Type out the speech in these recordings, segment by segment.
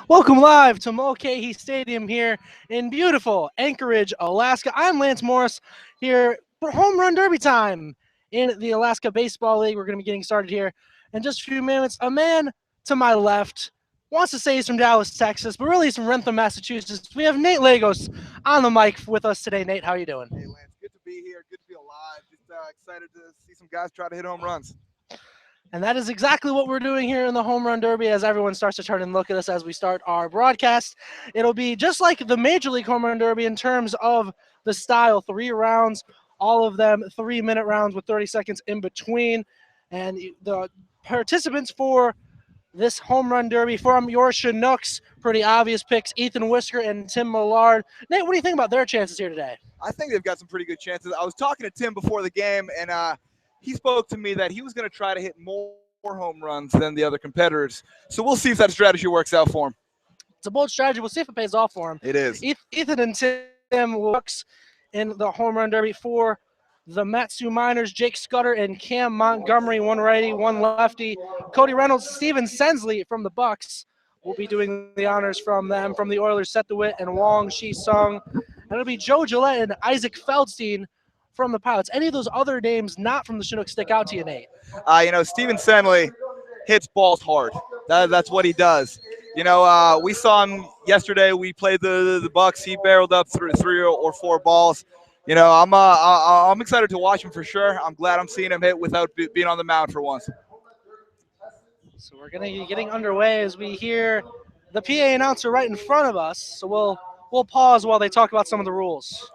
Welcome live to Mulcahy Stadium here in beautiful Anchorage, Alaska. I'm Lance Morris here for Home Run Derby time in the Alaska Baseball League. We're going to be getting started here in just a few minutes. A man to my left wants to say he's from Dallas, Texas, but really he's from Rentham, Massachusetts. We have Nate Lagos on the mic with us today. Nate, how are you doing? Hey Lance, good to be here. Good to be alive. Just excited to see some guys try to hit home runs. And that is exactly what we're doing here in the Home Run Derby as everyone starts to turn and look at us as we start our broadcast. It'll be just like the Major League Home Run Derby in terms of the style, 3 rounds, all of them 3-minute rounds with 30 seconds in between. And the participants for this Home Run Derby from your Chinooks, pretty obvious picks, Ethan Whisker and Tim Millard. Nate, what do you think about their chances here today? I think they've got some pretty good chances. I was talking to Tim before the game, and he spoke to me that he was going to try to hit more home runs than the other competitors. So we'll see if that strategy works out for him. It's a bold strategy. We'll see if it pays off for him. It is. Ethan and Tim looks in the Home Run Derby for the Matsu Miners, Jake Scudder and Cam Montgomery, one righty, one lefty. Cody Reynolds, Steven Sensley from the Bucks will be doing the honors from them. From the Oilers, Seth DeWitt and Wong Shi Sung. And it'll be Joe Gillette and Isaac Feldstein from the Pilots. Any of those other names not from the Chinooks stick out to you, Nate? Steven Senley hits balls hard. That's what he does. We saw him yesterday. We played the Bucks. He barreled up through 3 or 4 balls. I'm excited to watch him for sure. I'm glad I'm seeing him hit without being on the mound for once. So we're going to be getting underway as we hear the PA announcer right in front of us. So we'll pause while they talk about some of the rules.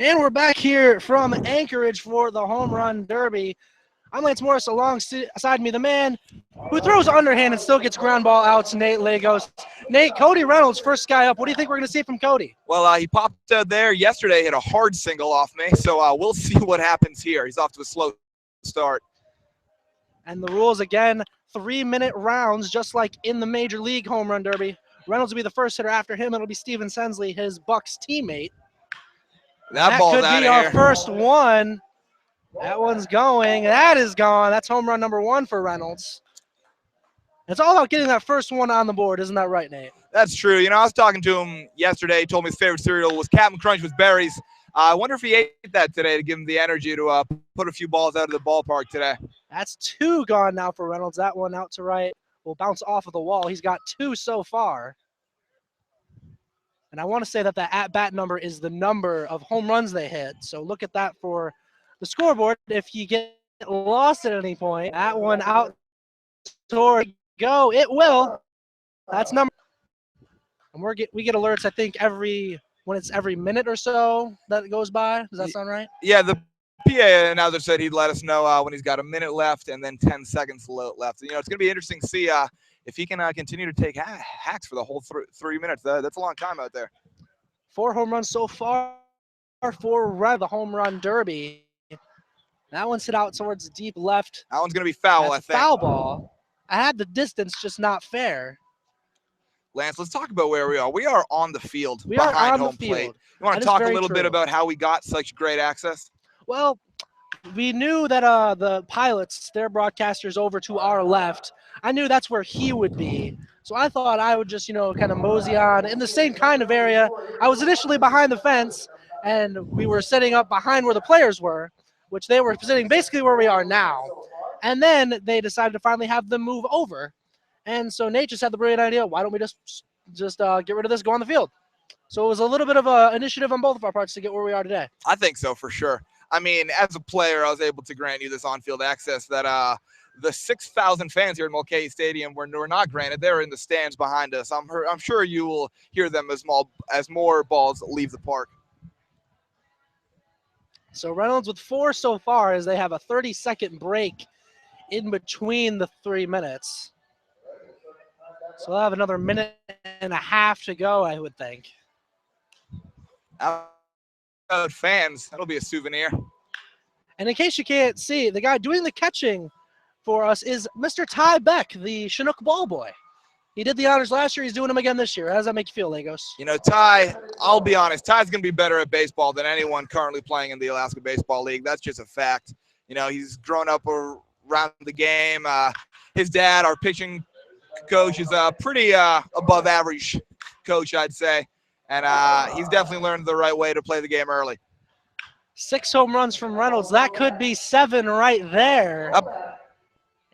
And we're back here from Anchorage for the Home Run Derby. I'm Lance Morris. Alongside me, the man who throws underhand and still gets ground ball outs, Nate Lagos. Nate, Cody Reynolds, first guy up. What do you think we're going to see from Cody? Well, he popped out there yesterday, hit a hard single off me, so we'll see what happens here. He's off to a slow start. And the rules again, 3-minute rounds, just like in the Major League Home Run Derby. Reynolds will be the first hitter. After him, it'll be Steven Sensley, his Bucks teammate. That ball's could out be of our here. first one. That one's going. That is gone. That's home run number 1 for Reynolds. It's all about getting that first one on the board, isn't that right, Nate? That's true. You know, I was talking to him yesterday. He told me his favorite cereal was Captain Crunch with berries. I wonder if he ate that today to give him the energy to put a few balls out of the ballpark today. That's 2 gone now for Reynolds. That one out to right will bounce off of the wall. He's got 2 so far. And I want to say that the at-bat number is the number of home runs they hit. So look at that for the scoreboard. If you get lost at any point, that one out toward go. It will. That's number. And we get alerts, I think, when it's every minute or so that it goes by. Does that sound right? Yeah, the PA announcer said he'd let us know when he's got a minute left and then 10 seconds left. You know, it's going to be interesting to see if he can continue to take hacks for the whole 3 minutes. That's a long time out there. 4 home runs so far for the Home Run Derby. That one's hit out towards the deep left. That one's going to be foul, I think. Foul ball. I had the distance, just not fair. Lance, let's talk about where we are. We are on the field we behind are on home the field. Plate. You want to talk a little bit about how we got such great access? Well, we knew that the pilots, their broadcasters over to our left, I knew that's where he would be. So I thought I would just, kind of mosey on in the same kind of area. I was initially behind the fence, and we were setting up behind where the players were, which they were sitting basically where we are now. And then they decided to finally have them move over. And so Nate just had the brilliant idea, why don't we just get rid of this, go on the field? So it was a little bit of an initiative on both of our parts to get where we are today. I think so, for sure. I mean, as a player, I was able to grant you this on-field access that the 6,000 fans here at Mulcahy Stadium were not granted. They're in the stands behind us. I'm sure you will hear them as more balls leave the park. So Reynolds with 4 so far as they have a 30-second break in between the 3 minutes. So they'll have another minute and a half to go, I would think. Fans, that'll be a souvenir. And in case you can't see, the guy doing the catching for us is Mr. Ty Beck, the Chinook ball boy. He did the honors last year. He's doing them again this year. How does that make you feel, Lagos? You know, Ty, I'll be honest, Ty's going to be better at baseball than anyone currently playing in the Alaska Baseball League. That's just a fact. You know, he's grown up around the game. His dad, our pitching coach, is a pretty above average coach, I'd say. And he's definitely learned the right way to play the game early. 6 home runs from Reynolds. That could be 7 right there.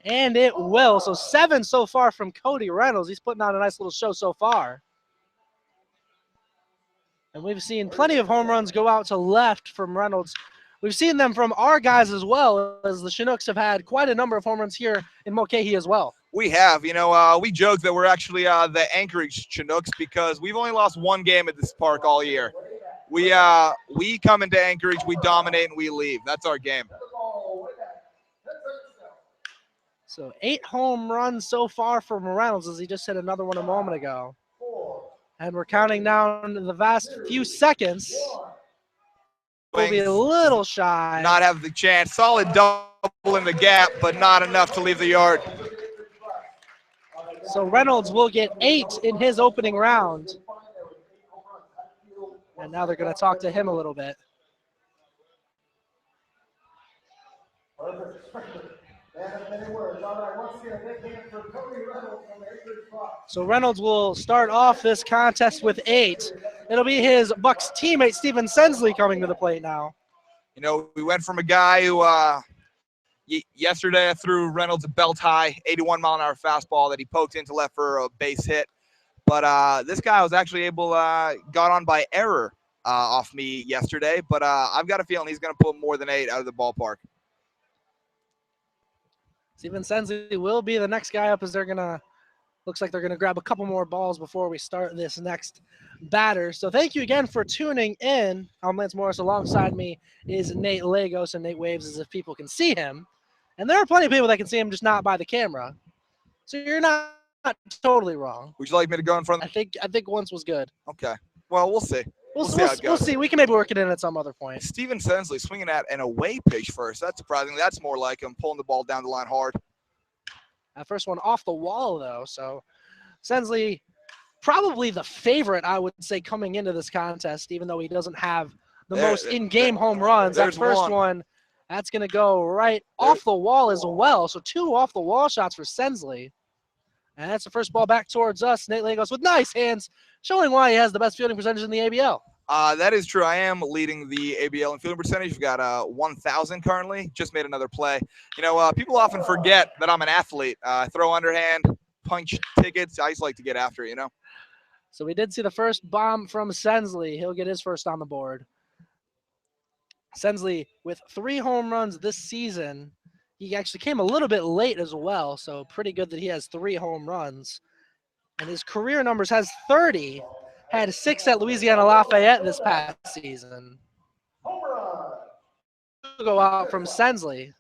And it will. So 7 so far from Cody Reynolds. He's putting on a nice little show so far. And we've seen plenty of home runs go out to left from Reynolds. We've seen them from our guys as well, as the Chinooks have had quite a number of home runs here in Mulcahy as well. We have. You know, we joke that we're actually the Anchorage Chinooks because we've only lost 1 game at this park all year. We come into Anchorage, we dominate, and we leave. That's our game. So 8 home runs so far from Reynolds, as he just hit another one a moment ago. And we're counting down the vast few seconds. We'll be a little shy. Not have the chance. Solid double in the gap, but not enough to leave the yard. So Reynolds will get 8 in his opening round. And now they're going to talk to him a little bit. So Reynolds will start off this contest with 8. It'll be his Bucks teammate, Steven Sensley, coming to the plate now. You know, we went from a guy who yesterday I threw Reynolds a belt high 81 mile an hour fastball that he poked into left for a base hit. But this guy was actually got on by error off me yesterday. But I've got a feeling he's going to put more than 8 out of the ballpark. Steven Sensley will be the next guy up as they're going to Looks like they're going to grab a couple more balls before we start this next batter. So thank you again for tuning in. I'm Lance Morris. Alongside me is Nate Lagos, and Nate waves as if people can see him. And there are plenty of people that can see him, just not by the camera. So you're not totally wrong. Would you like me to go in front? I think once was good. Okay. Well, we'll see. We'll see how it we'll goes. see. We can maybe work it in at some other point. Steven Sensley swinging at an away pitch first. That's surprising. That's more like him pulling the ball down the line hard. That first one off the wall, though. So Sensley, probably the favorite, I would say, coming into this contest, even though he doesn't have the most in-game home runs. That first one, that's going to go right off the wall as well. So 2 off-the-wall shots for Sensley. And that's the first ball back towards us. Nate Lagos with nice hands, showing why he has the best fielding percentage in the ABL. That is true. I am leading the ABL in fielding percentage. We've got 1,000 currently. Just made another play. You know, people often forget that I'm an athlete. Throw underhand, punch tickets. I just like to get after it, you know. So we did see the first bomb from Sensley. He'll get his first on the board. Sensley with 3 home runs this season. He actually came a little bit late as well, so pretty good that he has 3 home runs. And his career numbers has 30. Had 6 at Louisiana Lafayette this past season. Go out from Sensley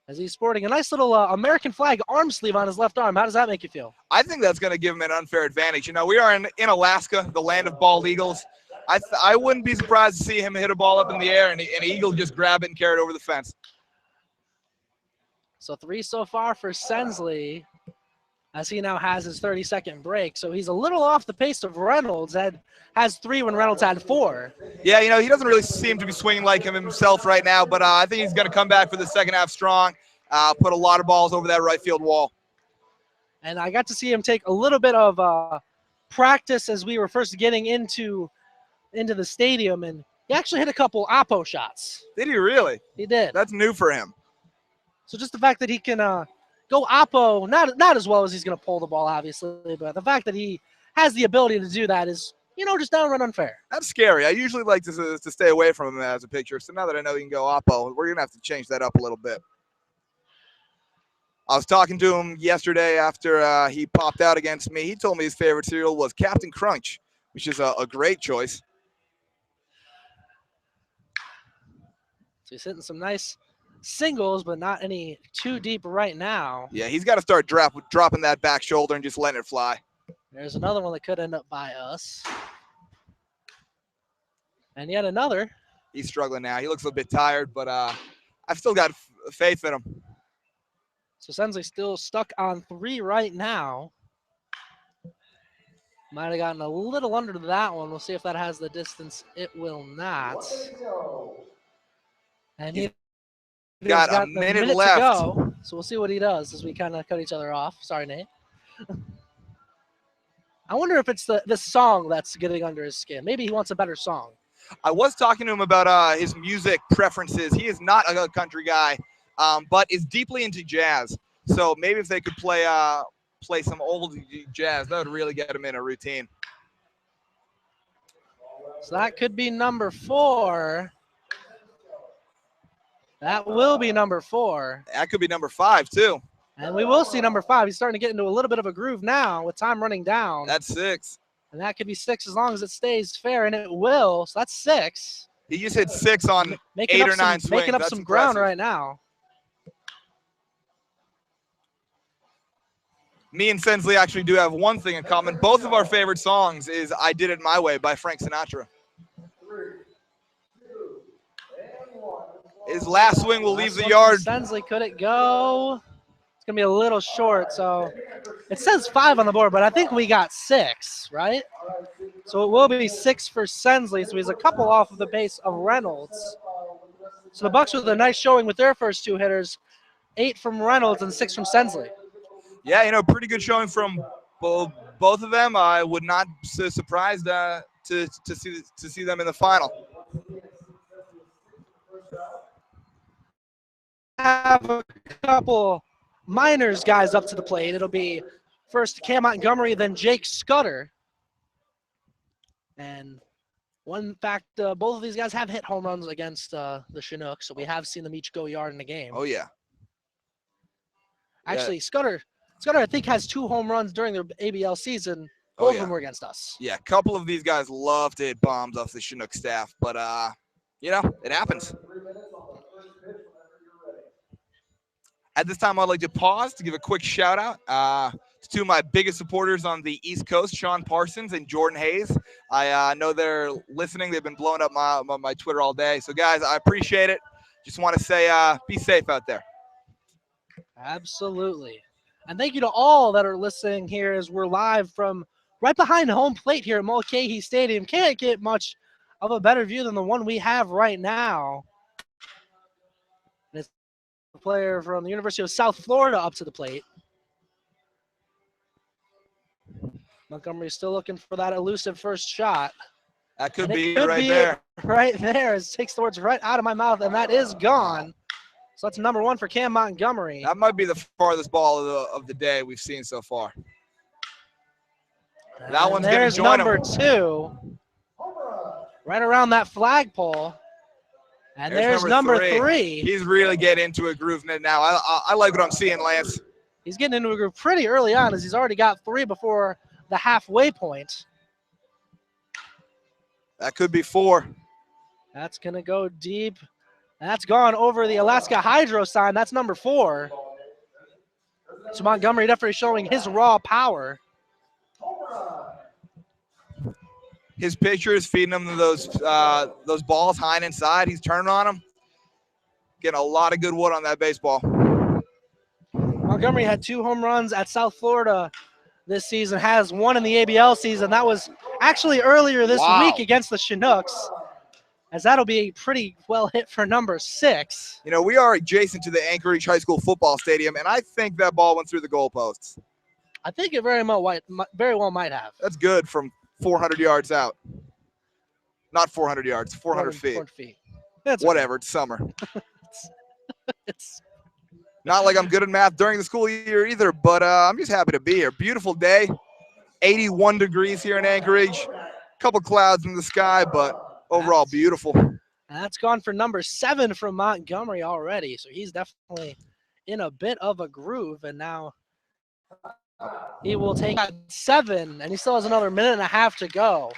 as he's sporting a nice little American flag arm sleeve on his left arm. How does that make you feel? I think that's going to give him an unfair advantage. You know, we are in Alaska, the land of bald eagles. I wouldn't be surprised to see him hit a ball up in the air and an eagle just grab it and carry it over the fence. So 3 so far for Sensley, as he now has his 32nd break. So he's a little off the pace of Reynolds. Has 3 when Reynolds had 4. Yeah, you know, he doesn't really seem to be swinging like him himself right now, but I think he's going to come back for the second half strong, put a lot of balls over that right field wall. And I got to see him take a little bit of practice as we were first getting into the stadium, and he actually hit a couple oppo shots. Did he really? He did. That's new for him. So just the fact that he can go oppo, not as well as he's going to pull the ball, obviously, but the fact that he has the ability to do that is, you know, just downright unfair. That's scary. I usually like to stay away from him as a pitcher. So now that I know he can go oppo, we're going to have to change that up a little bit. I was talking to him yesterday after he popped out against me. He told me his favorite cereal was Captain Crunch, which is a great choice. So he's hitting some nice singles, but not any too deep right now. Yeah, he's got to start dropping that back shoulder and just letting it fly. There's another one that could end up by us. And yet another. He's struggling now. He looks a bit tired, but I've still got faith in him. So Sensley still stuck on 3 right now. Might have gotten a little under that one. We'll see if that has the distance. It will not. And he got a minute left to go, so we'll see what he does as we kind of cut each other off. Sorry, Nate. I wonder if it's the song that's getting under his skin. Maybe he wants a better song. I was talking to him about his music preferences. He is not a country guy, but is deeply into jazz. So maybe if they could play some old jazz, that would really get him in a routine. So that could be number 4. That will be number 4. That could be number 5, too. And we will see number 5. He's starting to get into a little bit of a groove now with time running down. That's 6. And that could be 6 as long as it stays fair, and it will. So that's 6. He just hit 6 on 8 or 9 swings. Making up some ground right now. Me and Sensley actually do have one thing in common. Both of our favorite songs is I Did It My Way by Frank Sinatra. His last swing will leave the yard. Sensley, could it go? It's going to be a little short. So it says 5 on the board, but I think we got 6, right? So it will be 6 for Sensley. So he's a couple off of the pace of Reynolds. So the Bucks with a nice showing with their first 2 hitters. 8 from Reynolds and 6 from Sensley. Yeah, you know, pretty good showing from both of them. I would not be surprised to see them in the final. Have a couple minors guys up to the plate. It'll be first Cam Montgomery, then Jake Scudder. And one fact, both of these guys have hit home runs against the Chinook, so we have seen them each go yard in the game. Oh, yeah. Actually, Scudder Scudder, I think, has 2 home runs during their ABL season. Oh, Both of yeah. them were against us. Yeah, a couple of these guys love to hit bombs off the Chinook staff, but you know, it happens. At this time, I'd like to pause to give a quick shout out to 2 of my biggest supporters on the East Coast, Sean Parsons and Jordan Hayes. I know they're listening. They've been blowing up my Twitter all day. So, guys, I appreciate it. Just want to say be safe out there. Absolutely. And thank you to all that are listening here as we're live from right behind home plate here at Mulcahy Stadium. Can't get much of a better view than the one we have right now. And it's a player from the University of South Florida up to the plate. Montgomery's still looking for that elusive first shot. That could And be could right be there. Right there. It takes the words right out of my mouth, and that is gone. So that's number 1 for Cam Montgomery. That might be the farthest ball of the day we've seen so far. That one's going to join number him. 2. Right around that flagpole. And there's number 3. He's really getting into a groove now. I like what I'm seeing, Lance. He's getting into a groove pretty early on as he's already got 3 before the halfway point. That could be 4. That's going to go deep. That's gone over the Alaska Hydro sign. That's number 4. So Montgomery definitely showing his raw power. His pitcher is feeding him those balls high and inside. He's turning on them. Getting a lot of good wood on that baseball. Montgomery had 2 home runs at South Florida this season, has 1 in the ABL season. That was actually earlier this week against the Chinooks, as that'll be pretty well hit for number 6. You know, we are adjacent to the Anchorage High School football stadium, and I think that ball went through the goalposts. I think it very well might have. That's good from 400 yards out. Not 400 yards, 400 feet. 400 feet. That's whatever, it's summer. it's not like I'm good at math during the school year either, but I'm just happy to be here. Beautiful day, 81 degrees here in Anchorage. A couple clouds in the sky, but overall beautiful. That's gone for number 7 from Montgomery already, so he's definitely in a bit of a groove, and now he will take 7, and he still has another minute and a half to go.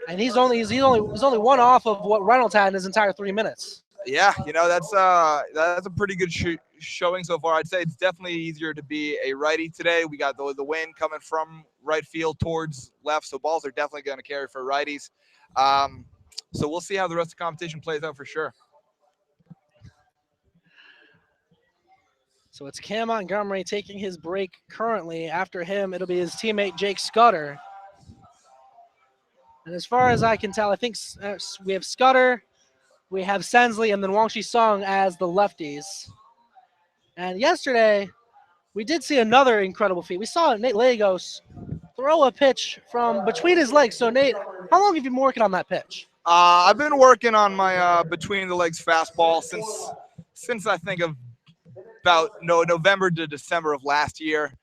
And he's only 1 off of what Reynolds had in his entire 3 minutes. Yeah, you know, that's a pretty good showing so far. I'd say it's definitely easier to be a righty today. We got the wind coming from right field towards left, so balls are definitely going to carry for righties. So we'll see how the rest of the competition plays out for sure. So it's Cam Montgomery taking his break currently. After him, it'll be his teammate Jake Scudder. And as far as I can tell, I think we have Scudder, we have Sensley, and then Wangshi Song as the lefties. And yesterday, we did see another incredible feat. We saw Nate Lagos throw a pitch from between his legs. So, Nate, how long have you been working on that pitch? I've been working on my between the legs fastball since I think of about November to December of last year.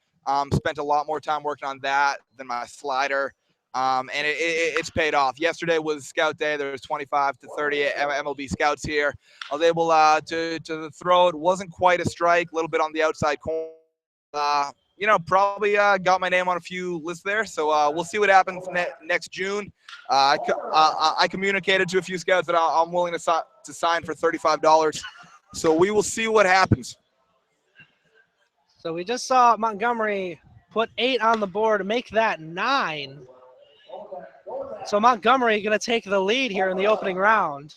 Spent a lot more time working on that than my slider. And it's paid off. Yesterday was scout day. There was 25 to 30 MLB scouts here. I was able to throw it. Wasn't quite a strike, a little bit on the outside corner. You know, probably got my name on a few lists there. So we'll see what happens next June. I communicated to a few scouts that I'm willing to sign for $35. So we will see what happens. So we just saw Montgomery put 8 on the board to make that 9. So Montgomery going to take the lead here in the opening round.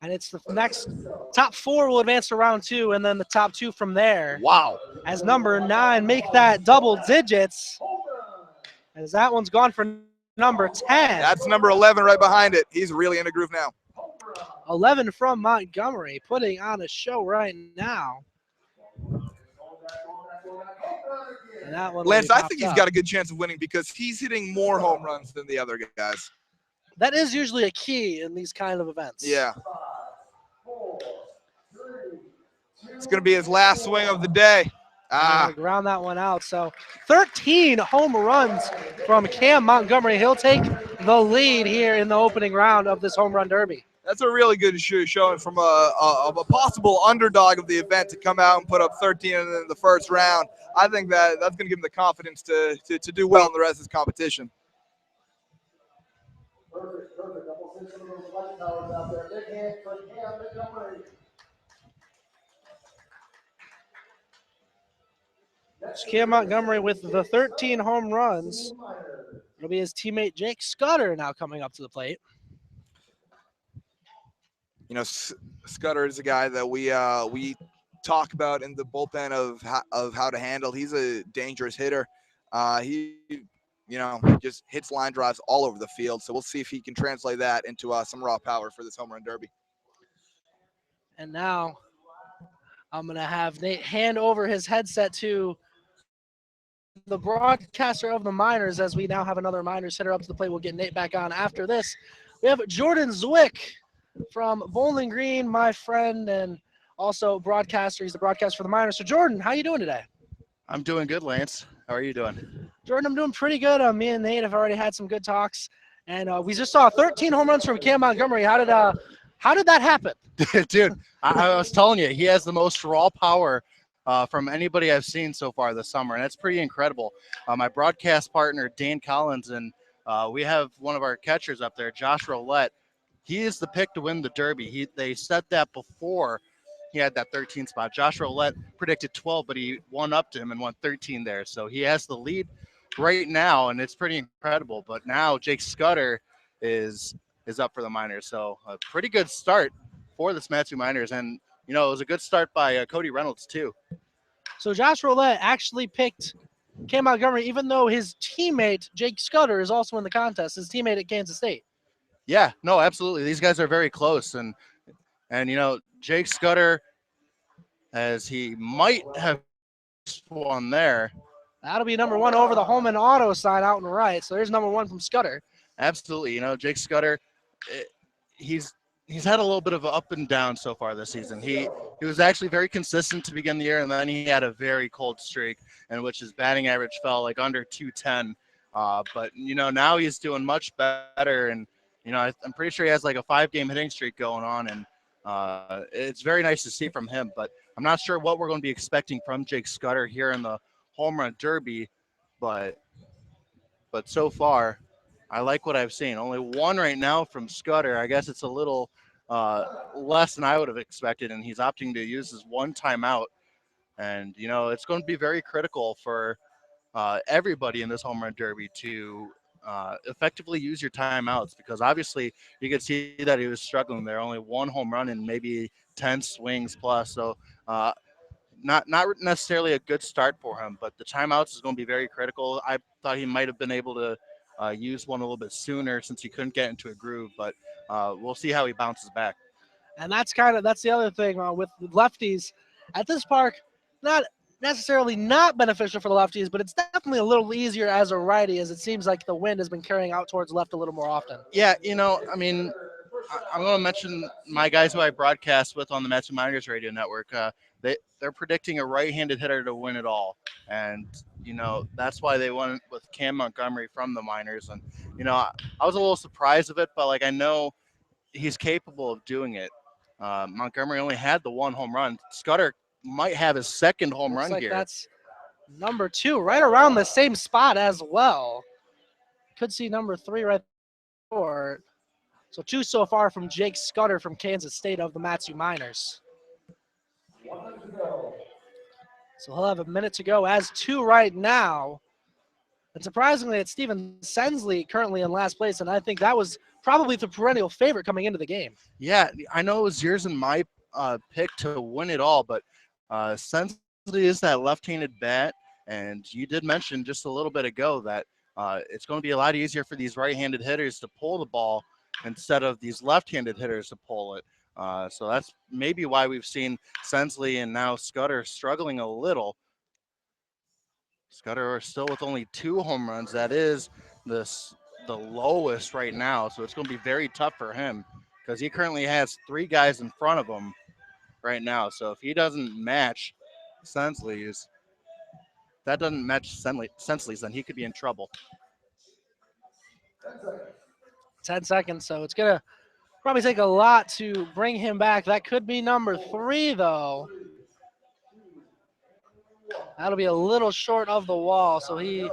And it's the next top 4 will advance to round 2, and then the top 2 from there. Wow. As number 9 make that double digits. As that one's gone for number 10. That's number 11 right behind it. He's really in a groove now. 11 from Montgomery, putting on a show right now. And that one Lance, I think he's got a good chance of winning because he's hitting more home runs than the other guys. That is usually a key in these kind of events. Yeah. It's going to be his last swing of the day. Ground that one out. So 13 home runs from Cam Montgomery. He'll take the lead here in the opening round of this home run derby. that's a really good showing from a possible underdog of the event to come out and put up 13 in the first round. I think that's going to give him the confidence to do well in the rest of his competition. It's Cam Montgomery with the 13 home runs. It'll be his teammate Jake Scudder now coming up to the plate. You know, Scudder is a guy that we talk about in the bullpen of how to handle. He's a dangerous hitter. He just hits line drives all over the field. So we'll see if he can translate that into some raw power for this home run derby. And now I'm going to have Nate hand over his headset to the broadcaster of the Miners as we now have another Miners hitter up to the plate. We'll get Nate back on after this. We have Jordan Zwick from Bowling Green, my friend, and also broadcaster. He's the broadcaster for the Miners. So, Jordan, how you doing today? I'm doing good, Lance. How are you doing? Jordan, I'm doing pretty good. Me and Nate have already had some good talks, and we just saw 13 home runs from Cam Montgomery. How did that happen? Dude, I was telling you, he has the most raw power from anybody I've seen so far this summer, and that's pretty incredible. My broadcast partner, Dane Collins, and we have one of our catchers up there, Josh Roulette. He is the pick to win the Derby. They said that before he had that 13 spot. Josh Roulette predicted 12, but he won up to him and won 13 there. So he has the lead right now, and it's pretty incredible. But now Jake Scudder is up for the Miners. So a pretty good start for the Matthew Miners. And, it was a good start by Cody Reynolds, too. So Josh Roulette actually picked Cam Montgomery, even though his teammate, Jake Scudder, is also in the contest, his teammate at Kansas State. Yeah, no, absolutely. These guys are very close. And Jake Scudder, as he might have one there. That'll be number one over the home and auto sign out and right. So there's number one from Scudder. Absolutely. Jake Scudder, he's had a little bit of an up and down so far this season. He was actually very consistent to begin the year, and then he had a very cold streak in which his batting average fell like under 210. But now he's doing much better, and I'm pretty sure he has like a 5-game hitting streak going on, and it's very nice to see from him. But I'm not sure what we're going to be expecting from Jake Scudder here in the home run derby, but so far, I like what I've seen. Only one right now from Scudder. I guess it's a little less than I would have expected, and he's opting to use his one timeout. And, it's going to be very critical for everybody in this home run derby to effectively use your timeouts, because obviously you could see that he was struggling there. Only one home run and maybe 10 swings plus. So not necessarily a good start for him, but the timeouts is going to be very critical. I thought he might have been able to use one a little bit sooner since he couldn't get into a groove, but we'll see how he bounces back. And that's the other thing with lefties at this park. Not necessarily not beneficial for the lefties, but it's definitely a little easier as a righty, as it seems like the wind has been carrying out towards left a little more often. Yeah, I'm going to mention my guys who I broadcast with on the Matthew Miners radio network. They're predicting a right-handed hitter to win it all, and that's why they went with Cam Montgomery from the Miners. And I was a little surprised of it, but I know he's capable of doing it. Montgomery only had the one home run. Scudder might have his second home run here. That's number 2, right around the same spot as well. Could see number 3 right there. So 2 so far from Jake Scudder from Kansas State of the Matthew Miners. So he'll have a minute to go as 2 right now. And surprisingly, it's Steven Sensley currently in last place, and I think that was probably the perennial favorite coming into the game. Yeah, I know it was yours and my pick to win it all, but Sensley is that left-handed bat, and you did mention just a little bit ago that it's going to be a lot easier for these right-handed hitters to pull the ball instead of these left-handed hitters to pull it. So that's maybe why we've seen Sensley and now Scudder struggling a little. Scudder still with only 2 home runs. That is the lowest right now, so it's going to be very tough for him because he currently has 3 guys in front of him right now. So if he doesn't match Sensley's, then he could be in trouble. 10 seconds, so it's going to Probably take a lot to bring him back. That could be number 3, though. That'll be a little short of the wall, so he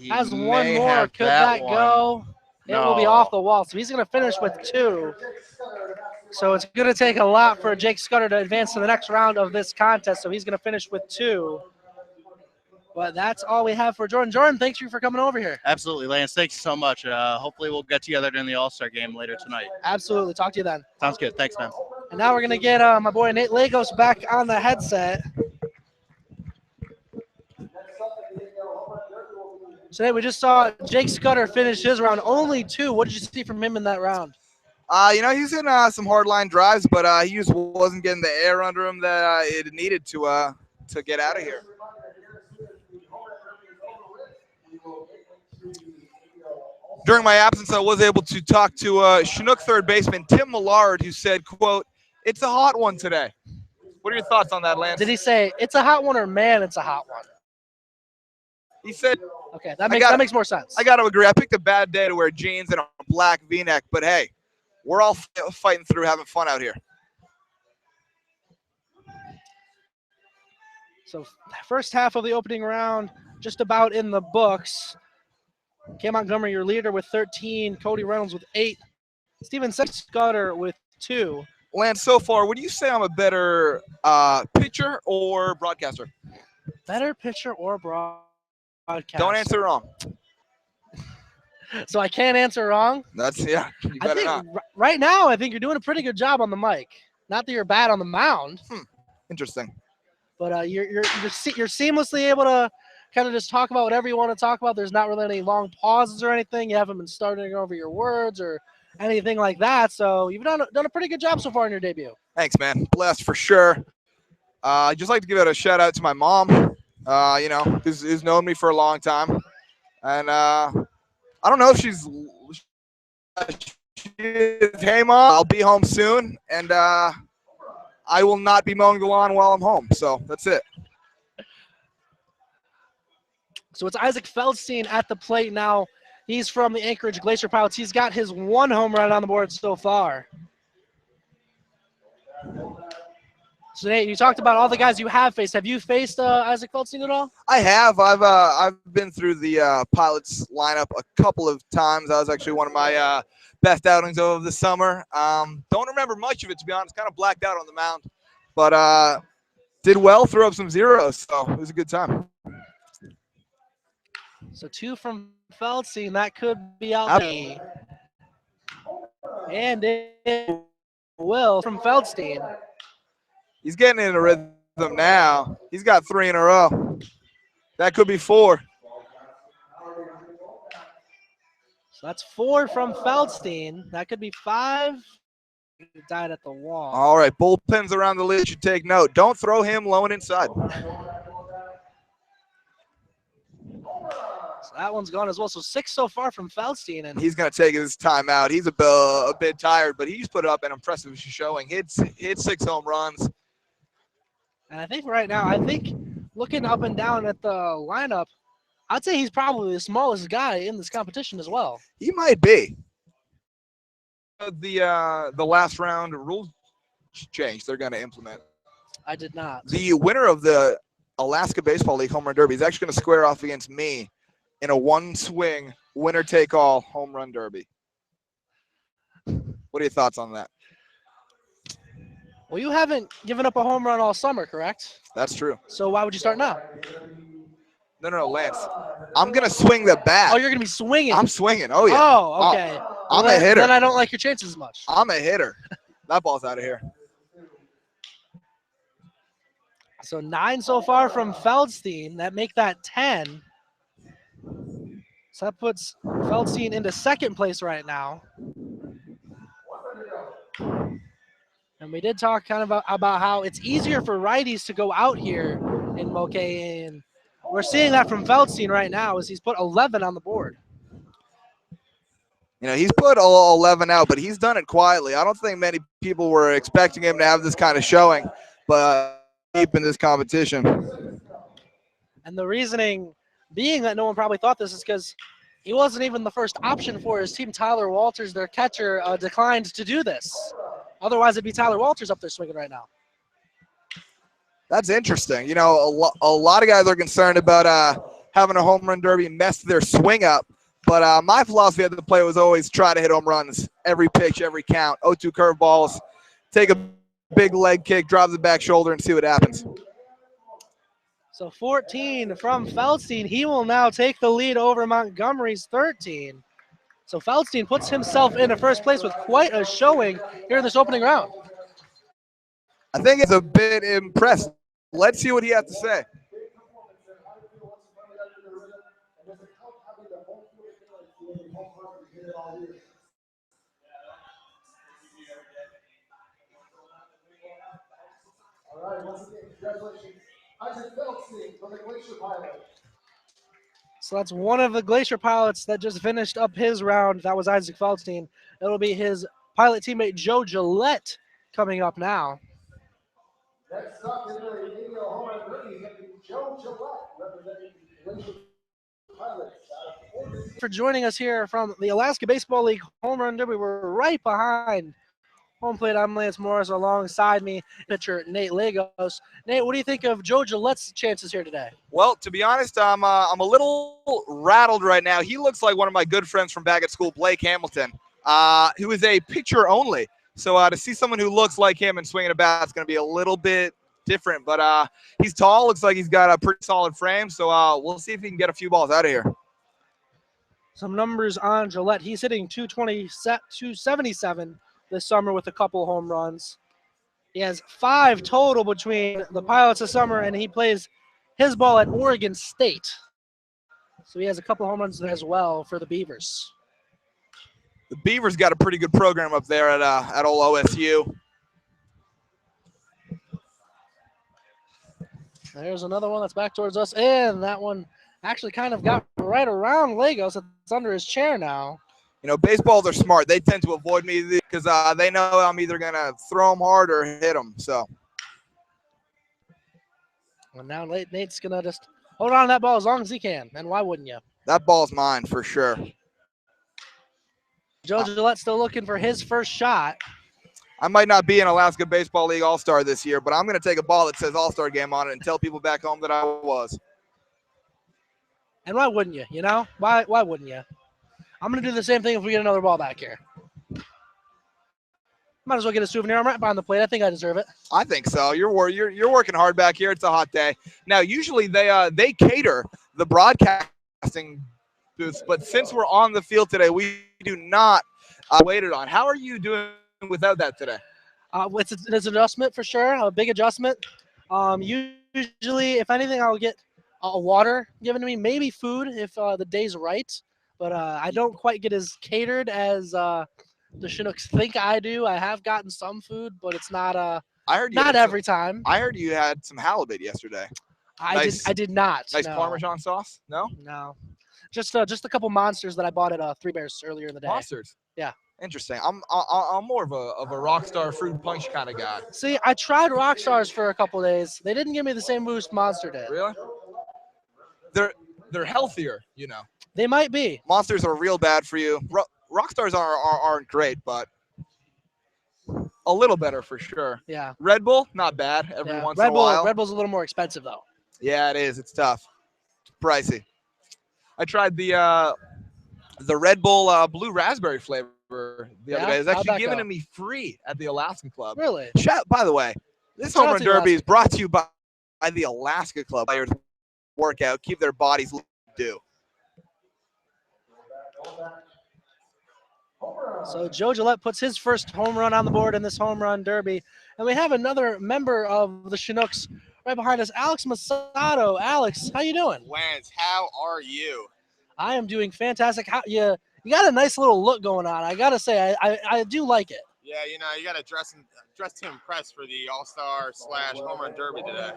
has one may more. have Could that one. go? It will be No. off the wall, so he's going to finish with 2. So it's going to take a lot for Jake Scudder to advance to the next round of this contest, so he's going to finish with 2. But that's all we have for Jordan. Jordan, thanks you for coming over here. Absolutely, Lance. Thanks so much. Hopefully we'll get together during the All-Star game later tonight. Absolutely. Talk to you then. Sounds good. Thanks, man. And now we're going to get my boy Nate Lagos back on the headset. So Nate, we just saw Jake Scudder finish his round. Only 2. What did you see from him in that round? He's in some hard line drives, but he just wasn't getting the air under him that it needed to get out of here. During my absence, I was able to talk to Chinook third baseman Tim Millard, who said, quote, "It's a hot one today." What are your thoughts on that, Lance? Did he say it's a hot one or man, it's a hot one? He said, okay, that makes more sense. I got to agree. I picked a bad day to wear jeans and a black V-neck, but hey, we're all fighting through, having fun out here. So first half of the opening round, just about in the books. Cam Montgomery, your leader, with 13. Cody Reynolds with 8. Steven Scudder with 2. Lance, so far, would you say I'm a better pitcher or broadcaster? Better pitcher or broadcaster? Don't answer wrong. So I can't answer wrong? You better not. Right now, I think you're doing a pretty good job on the mic. Not that you're bad on the mound. Interesting. But you're seamlessly able to kind of just talk about whatever you want to talk about. There's not really any long pauses or anything. You haven't been starting over your words or anything like that. So you've done a pretty good job so far in your debut. Thanks, man. Blessed for sure. I'd just like to give out a shout out to my mom, who's known me for a long time. And I don't know if she is, hey, Mom, I'll be home soon. And I will not be mowing the lawn while I'm home. So that's it. So it's Isaac Feldstein at the plate now. He's from the Anchorage Glacier Pilots. He's got his 1 home run on the board so far. So Nate, you talked about all the guys you have faced. Have you faced Isaac Feldstein at all? I have. I've been through the Pilots lineup a couple of times. That was actually one of my best outings of the summer. Don't remember much of it, to be honest. Kind of blacked out on the mound, but did well, threw up some zeros, so it was a good time. So 2 from Feldstein, that could be out there. And it will from Feldstein. He's getting in a rhythm now. He's got 3 in a row. That could be 4. So that's 4 from Feldstein. That could be 5. He died at the wall. All right, bullpens around the league should take note. Don't throw him low and inside. So that one's gone as well. So 6 so far from Feldstein. And he's going to take his time out. He's a bit tired, but he's put up an impressive showing. Hit 6 home runs. And I think right now, looking up and down at the lineup, I'd say he's probably the smallest guy in this competition as well. He might be. The last round rules change they're going to implement. I did not. The winner of the Alaska Baseball League Home Run Derby is actually going to square off against me in a one-swing winner-take-all home run derby. What are your thoughts on that? Well, you haven't given up a home run all summer, correct? That's true. So why would you start now? No, Lance. I'm going to swing the bat. Oh, you're going to be swinging. I'm swinging. Oh, yeah. Oh, okay. I'm a hitter. Then I don't like your chances as much. I'm a hitter. That ball's out of here. So 9 so far from Feldstein. That make that 10. So that puts Feldstein into second place right now. And we did talk kind of about how it's easier for righties to go out here in Moquet. And we're seeing that from Feldstein right now as he's put 11 on the board. You know, he's put 11 out, but he's done it quietly. I don't think many people were expecting him to have this kind of showing, but deep in this competition. And the reasoning being that no one probably thought this is because He wasn't even the first option for his team. Tyler Walters, their catcher, declined to do this. Otherwise, it'd be Tyler Walters up there swinging right now. That's interesting. You know, a lot of guys are concerned about having a home run derby mess their swing up. But my philosophy at the plate was always try to hit home runs every pitch, every count. 0-2 curveballs, take a big leg kick, drop the back shoulder, and see what happens. So 14 from Feldstein. He will now take the lead over Montgomery's 13. So Feldstein puts himself into first place with quite a showing here in this opening round. I think it's a bit impressed. Let's see what he has to say. All right, once again, congratulations. Isaac Feldstein from the Glacier Pilot. So that's one of the Glacier pilots that just finished up his round. That was Isaac Feldstein. It'll be his pilot teammate Joe Gillette coming up now. Next up in the ABL Home Run Derby, Joe Gillette representing the Glacier Pilots. For joining us here from the Alaska Baseball League Home Run Derby. We're right behind home plate. I'm Lance Morris. Alongside me, pitcher Nate Lagos. Nate, what do you think of Joe Gillette's chances here today? Well, to be honest, I'm a little rattled right now. He looks like one of my good friends from back at school, Blake Hamilton, who is a pitcher only. So to see someone who looks like him and swinging a bat is going to be a little bit different. But he's tall. Looks like he's got a pretty solid frame. So we'll see if he can get a few balls out of here. Some numbers on Gillette. He's hitting 277 this summer with a couple home runs. He has 5 total between the Pilots this summer, and he plays his ball at Oregon State. So he has a couple home runs there as well for the Beavers. The Beavers got a pretty good program up there at old OSU. There's another one that's back towards us, and that one actually kind of got right around Lagos. It's under his chair now. You know, baseballs are smart. They tend to avoid me because they know I'm either going to throw them hard or hit them. So. And now Nate's going to just hold on to that ball as long as he can. And why wouldn't you? That ball's mine for sure. Joe Gillette still looking for his first shot. I might not be an Alaska Baseball League All-Star this year, but I'm going to take a ball that says All-Star Game on it and tell people back home that I was. And why wouldn't you? You know? Why wouldn't you? I'm going to do the same thing if we get another ball back here. Might as well get a souvenir. I'm right behind the plate. I think I deserve it. I think so. You're working hard back here. It's a hot day. Now, usually they cater the broadcasting booths, but since we're on the field today, we do not wait it on. How are you doing without that today? It's an adjustment for sure, a big adjustment. Usually, if anything, I'll get a water given to me, maybe food if the day's right. But I don't quite get as catered as the Chinooks think I do. I have gotten some food, but it's not not every time. I heard you had some halibut yesterday. I did not. Nice no. Parmesan sauce? No? No. Just a couple monsters that I bought at Three Bears earlier in the day. Monsters? Yeah. Interesting. I'm more of a Rockstar fruit punch kind of guy. See, I tried Rockstars for a couple days. They didn't give me the same boost Monster did. Really? They're healthier, you know. They might be. Monsters are real bad for you. Rockstars aren't great, but a little better for sure. Yeah. Red Bull, not bad every once in a while. Red Bull's a little more expensive though. Yeah, it is. It's tough. It's pricey. I tried the Red Bull blue raspberry flavor the other day. It's actually given to me free at the Alaska Club. Really? By the way, this Home Run Derby is brought to you by the Alaska Club. Players workout, keep their bodies due. So Joe Gillette puts his first home run on the board in this Home Run Derby. And we have another member of the Chinooks right behind us, Alex Masato. Alex, how you doing? Lance, how are you? I am doing fantastic. You got a nice little look going on. I got to say, I do like it. Yeah, you know, you got to dress to impress for the All-Star / Home Run Derby today.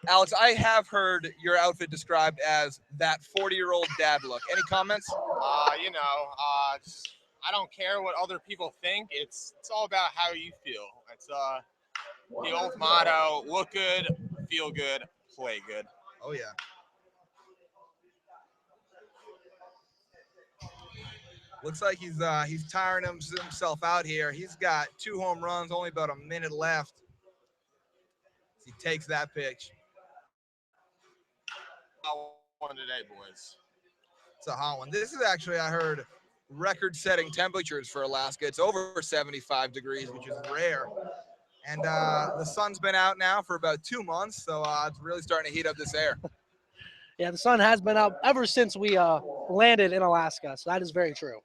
Alex, I have heard your outfit described as that 40-year-old dad look. Any comments? You know, I don't care what other people think. It's all about how you feel. It's the old motto: look good, feel good, play good. Oh yeah. Looks like he's tiring himself out here. He's got 2 home runs, only about a minute left. He takes that pitch. One today, boys. It's a hot one. This is actually, I heard, record-setting temperatures for Alaska. It's over 75 degrees, which is rare. And the sun's been out now for about 2 months, so it's really starting to heat up this air. Yeah, the sun has been out ever since we landed in Alaska, so that is very true.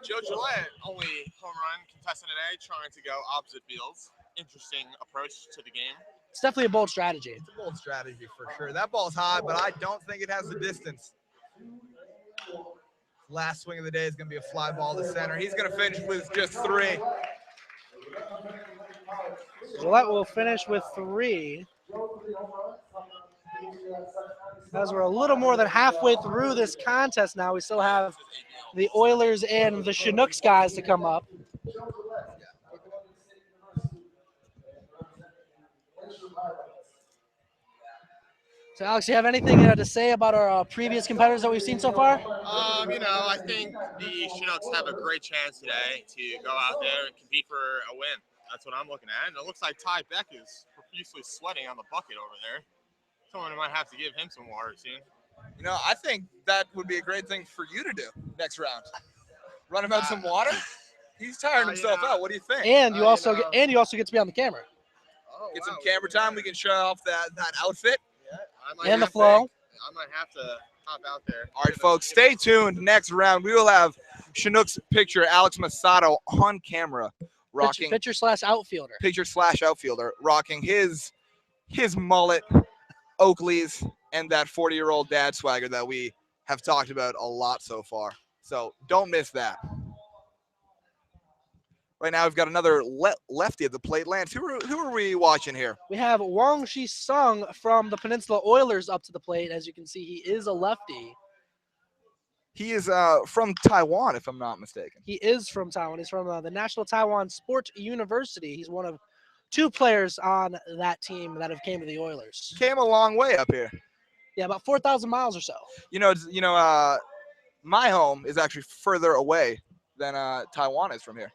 Joe Gillette, only home run contestant today, trying to go opposite fields. Interesting approach to the game. It's definitely a bold strategy. It's a bold strategy for sure. That ball's high, but I don't think it has the distance. Last swing of the day is going to be a fly ball to center. He's going to finish with just 3. Gillette will finish with 3. As we're a little more than halfway through this contest now, we still have the Oilers and the Chinooks guys to come up. So, Alex, you have anything to say about our previous competitors that we've seen so far? I think the Chinooks have a great chance today to go out there and compete for a win. That's what I'm looking at. And it looks like Ty Beck is profusely sweating on the bucket over there. Someone might have to give him some water soon. I think that would be a great thing for you to do next round. Run him out some water. He's tiring himself out. What do you think? And you also get to be on the camera. Get some camera time. We can show off that outfit. Yeah, and the flow. I might have to hop out there. All right, folks, stay tuned. Next round, we will have Chinook's pitcher, Alex Masato, on camera, rocking pitcher/outfielder. Pitcher/outfielder, rocking his mullet, Oakleys, and that 40-year-old dad swagger that we have talked about a lot so far. So don't miss that. Right now, we've got another lefty at the plate. Lance, who are we watching here? We have Wang Shi-sung from the Peninsula Oilers up to the plate. As you can see, he is a lefty. He is from Taiwan, if I'm not mistaken. He is from Taiwan. He's from the National Taiwan Sport University. He's one of 2 players on that team that have came to the Oilers. Came a long way up here. Yeah, about 4,000 miles or so. My home is actually further away than Taiwan is from here.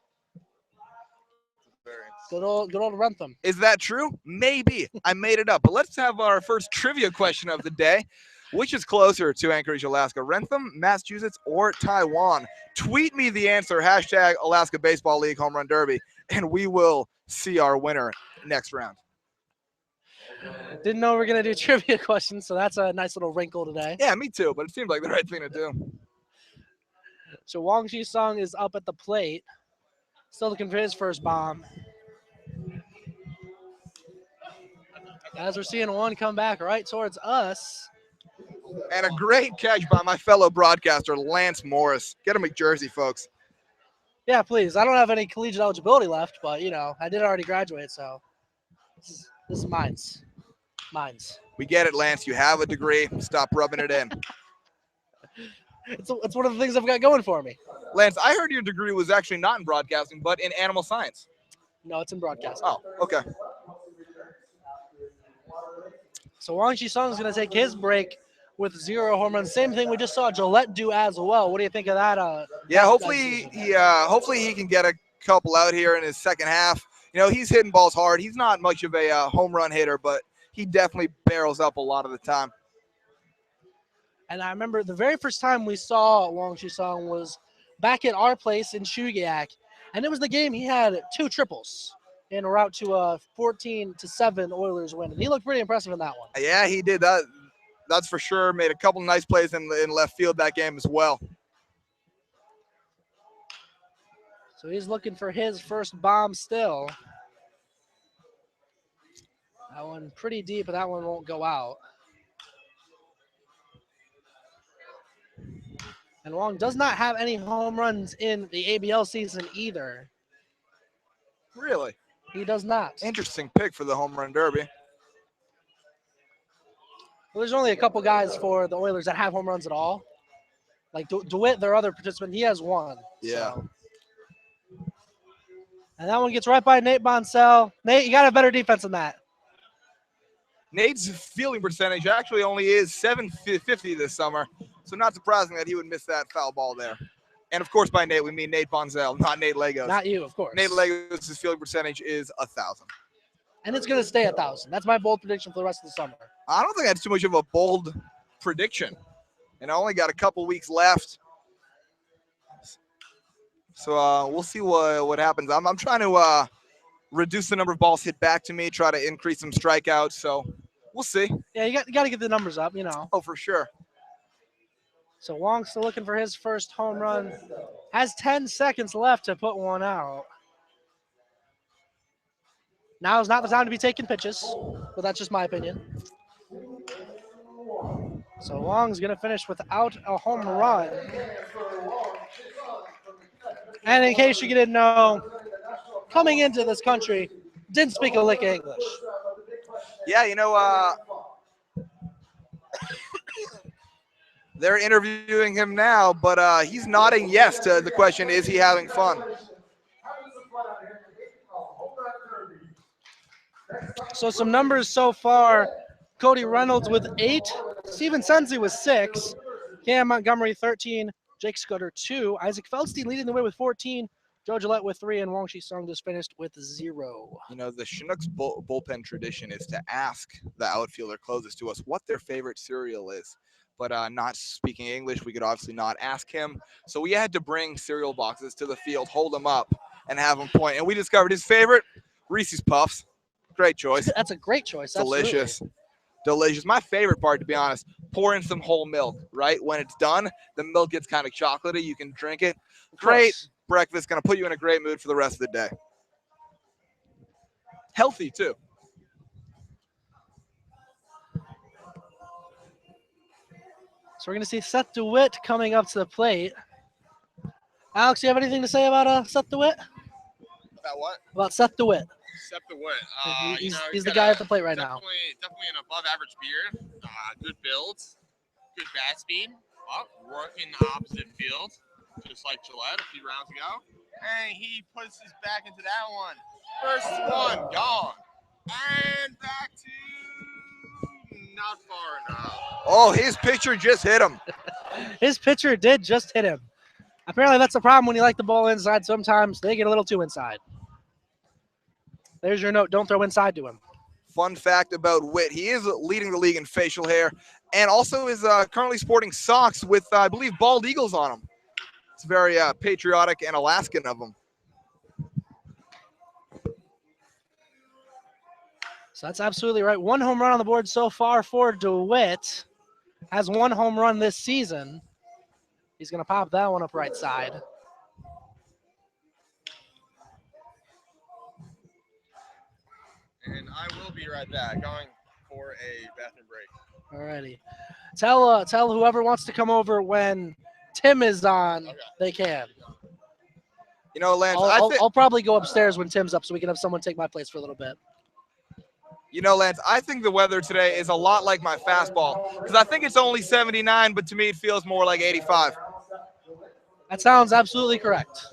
Good old Rentham. Is that true? Maybe. I made it up. But let's have our first trivia question of the day. Which is closer to Anchorage, Alaska? Rentham, Massachusetts, or Taiwan? Tweet me the answer, hashtag Alaska Baseball League Home Run Derby, and we will see our winner next round. Didn't know we were going to do trivia questions, so that's a nice little wrinkle today. Yeah, me too, but it seemed like the right thing to do. So Wang Shi-sung is up at the plate. Still looking for his first bomb. As we're seeing one come back right towards us. And a great catch by my fellow broadcaster, Lance Morris. Get a McJersey, folks. Yeah, please. I don't have any collegiate eligibility left, but, I did already graduate, so this is mine's. We get it, Lance. You have a degree. Stop rubbing it in. It's one of the things I've got going for me. Lance, I heard your degree was actually not in broadcasting, but in animal science. No, it's in broadcasting. Oh, okay. So Wang Shi-sung is going to take his break with 0 home runs. Same thing we just saw Gillette do as well. What do you think of that? Hopefully he can get a couple out here in his second half. He's hitting balls hard. He's not much of a home run hitter, but he definitely barrels up a lot of the time. And I remember the very first time we saw Wang Shi-sung was back at our place in Shugiak, and it was the game he had 2 triples en route to a 14-7 Oilers win. And he looked pretty impressive in that one. Yeah, he did that. That's for sure. Made a couple nice plays in left field that game as well. So he's looking for his first bomb still. That one pretty deep, but that one won't go out. And Wang does not have any home runs in the ABL season either. Really? He does not. Interesting pick for the Home Run Derby. Well, there's only a couple guys for the Oilers that have home runs at all. Like DeWitt, their other participant, he has 1. Yeah. So. And that one gets right by Nate Bonsell. Nate, you got a better defense than that. Nate's fielding percentage actually only is .750 this summer, so not surprising that he would miss that foul ball there. And of course, by Nate, we mean Nate Bonzel, not Nate Legos. Not you, of course. Nate Legos' fielding percentage is 1,000. And it's going to stay 1,000. That's my bold prediction for the rest of the summer. I don't think that's too much of a bold prediction. And I only got a couple weeks left. So we'll see what happens. I'm trying to reduce the number of balls hit back to me, try to increase some strikeouts. So we'll see. Yeah, you got to get the numbers up, you know. Oh, for sure. So Wong's still looking for his first home run. Has 10 seconds left to put one out. Now is not the time to be taking pitches, but that's just my opinion. So Wong's going to finish without a home run. And in case you didn't know, coming into this country, didn't speak a lick of English. Yeah, you know, they're interviewing him now, but he's nodding yes to the question, is he having fun? So some numbers so far. Cody Reynolds with 8. Steven Sensi with 6. Cam Montgomery 13. Jake Scudder 2. Isaac Feldstein leading the way with 14. Joe Gillette with 3. And Wong Shi-sung just finished with 0. You know, the Chinooks bullpen tradition is to ask the outfielder closest to us what their favorite cereal is. But not speaking English, we could obviously not ask him. So we had to bring cereal boxes to the field, hold them up, and have him point. And we discovered his favorite, Reese's Puffs. Great choice. That's a great choice. Delicious. Absolutely. Delicious. My favorite part, to be honest, pour in some whole milk, right? When it's done, the milk gets kind of chocolatey. You can drink it. Great breakfast. Going to put you in a great mood for the rest of the day. Healthy, too. So we're going to see Seth DeWitt coming up to the plate. Alex, you have anything to say about Seth DeWitt? About what? About Seth DeWitt. Seth DeWitt. He's the guy at the plate right now. Definitely an above-average beard. Good build, good bat speed. Working opposite field, just like Gillette a few rounds ago. And he puts his back into that one. First one gone. And back to not far enough. Oh, his pitcher just hit him. His pitcher did just hit him. Apparently that's the problem when you like the ball inside. Sometimes they get a little too inside. There's your note. Don't throw inside to him. Fun fact about Witt, he is leading the league in facial hair and also is currently sporting socks with, I believe, bald eagles on them. It's very patriotic and Alaskan of him. So that's absolutely right. 1 home run on the board so far for DeWitt. Has 1 home run this season. He's going to pop that one up right side. And I will be right back, going for a bathroom break. Alrighty. Tell whoever wants to come over when Tim is on, they can. You know, Lance, I'll probably go upstairs when Tim's up so we can have someone take my place for a little bit. You know, Lance, I think the weather today is a lot like my fastball because I think it's only 79, but to me it feels more like 85. That sounds absolutely correct.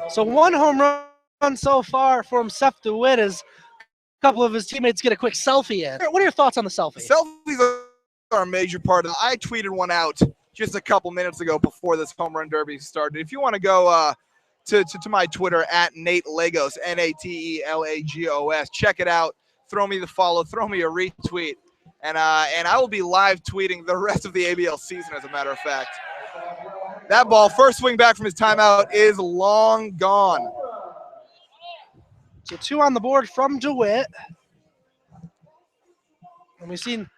So 1 home run so far from Seth DeWitt as a couple of his teammates get a quick selfie in. What are your thoughts on the selfie? Selfies are a major part of it. I tweeted one out just a couple minutes ago before this home run derby started. If you want to go to my Twitter at Nate Legos, NATELAGOS, check it out. Throw me the follow, throw me a retweet, and I will be live tweeting the rest of the ABL season, as a matter of fact. That ball, first swing back from his timeout, is long gone. So 2 on the board from DeWitt. And we've seen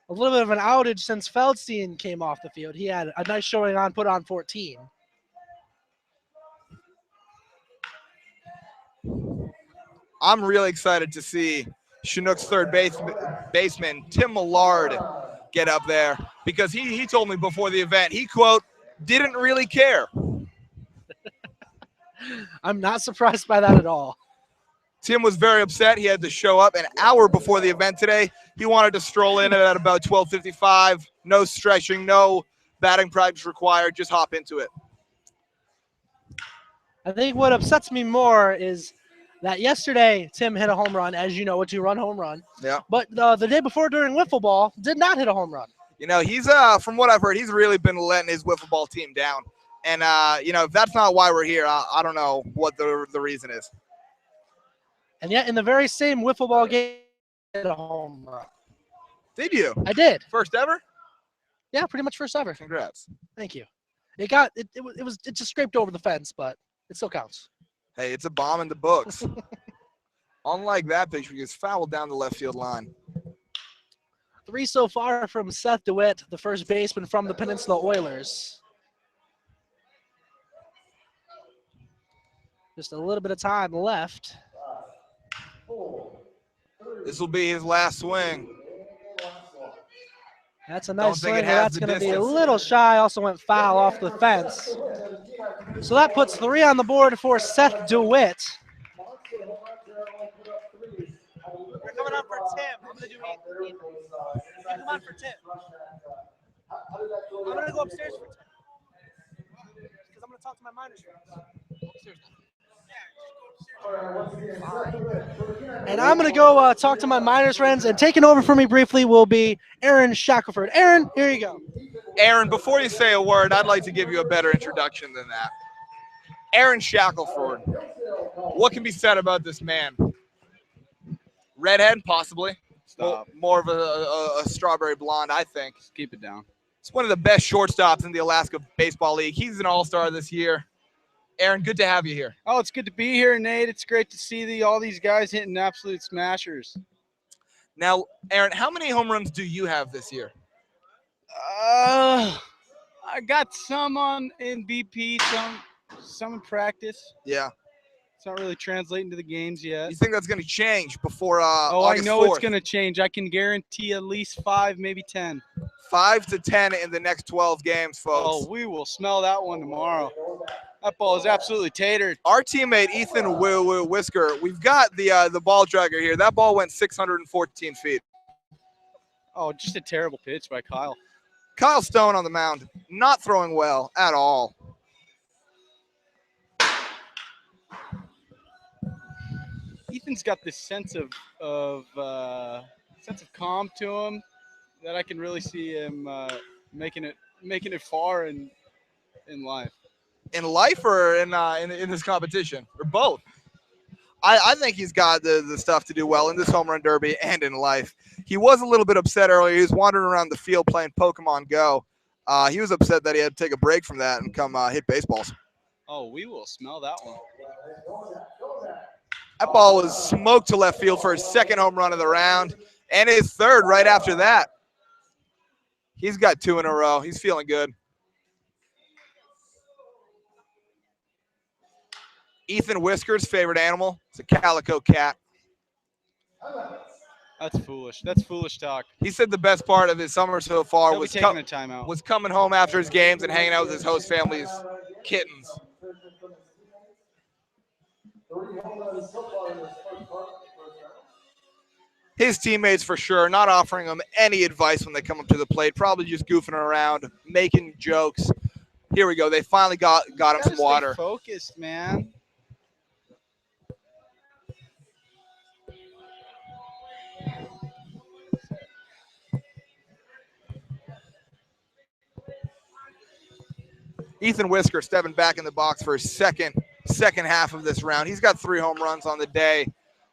a little bit of an outage since Feldstein came off the field. He had a nice showing on, put on 14. I'm really excited to see Chinook's third baseman, Tim Millard, get up there because he told me before the event, he, quote, didn't really care. I'm not surprised by that at all. Tim was very upset. He had to show up an hour before the event today. He wanted to stroll in at about 12:55. No stretching, no batting practice required. Just hop into it. I think what upsets me more is that yesterday Tim hit a home run, as you know, a 2-run home run. Yeah. But the day before during wiffle ball, did not hit a home run. You know, he's from what I've heard, he's really been letting his wiffle ball team down. And you know, if that's not why we're here, I don't know what the reason is. And yet, in the very same wiffle ball game, I hit a home run. Did you? I did. First ever? Yeah, pretty much first ever. Congrats. Thank you. It just scraped over the fence, but it still counts. Hey, it's a bomb in the books. Unlike that pitch, he gets fouled down the left field line. 3 so far from Seth DeWitt, the first baseman from the Peninsula Oilers. Just a little bit of time left. This will be his last swing. That's a Don't nice think swing, it but has that's the going to be a distance. little shy. Also went foul off the fence. So that puts 3 on the board for Seth DeWitt. We're coming up for Tim. I'm going to do Ethan. You come on for Tim. I'm going to go upstairs for Tim. Because I'm going to talk to my minors friends. Upstairs. And I'm going to go talk to my minors friends, and taking over for me briefly will be Aaron Shackelford. Aaron, here you go. Aaron, before you say a word, I'd like to give you a better introduction than that. Aaron Shackelford. What can be said about this man? Redhead, possibly. Stop. More of a strawberry blonde, I think. Just keep it down. He's one of the best shortstops in the Alaska Baseball League. He's an all-star this year. Aaron, good to have you here. Oh, it's good to be here, Nate. It's great to see all these guys hitting absolute smashers. Now, Aaron, how many home runs do you have this year? I got some in BP, some in practice. Yeah. It's not really translating to the games yet. You think that's going to change before I August know 4th? it's going to change. I can guarantee at least 5, maybe 10. 5 to 10 in the next 12 games, folks. Oh, we will smell that one tomorrow. That ball is absolutely tatered. Our teammate Ethan Whisker, we've got the ball tracker here. That ball went 614 feet. Oh, just a terrible pitch by Kyle. Kyle Stone on the mound, not throwing well at all. Ethan's got this sense of calm to him that I can really see him making it far in life. In life or in this competition, or both? I think he's got the stuff to do well in this home run derby and in life. He was a little bit upset earlier. He was wandering around the field playing Pokemon Go. He was upset that he had to take a break from that and come hit baseballs. Oh, we will smell that one. That ball was smoked to left field for his second home run of the round and his third right after that. He's got 2 in a row. He's feeling good. Ethan Whisker's favorite animal is a calico cat. That's foolish. That's foolish talk. He said the best part of his summer so far He'll be was taking a timeout. was coming home after his games and hanging out with his host family's kittens. His teammates for sure not offering him any advice when they come up to the plate, probably just goofing around, making jokes. Here we go. They finally got him some Gotta stay water. focused, man. Ethan Whisker stepping back in the box for his second half of this round. He's got 3 home runs on the day.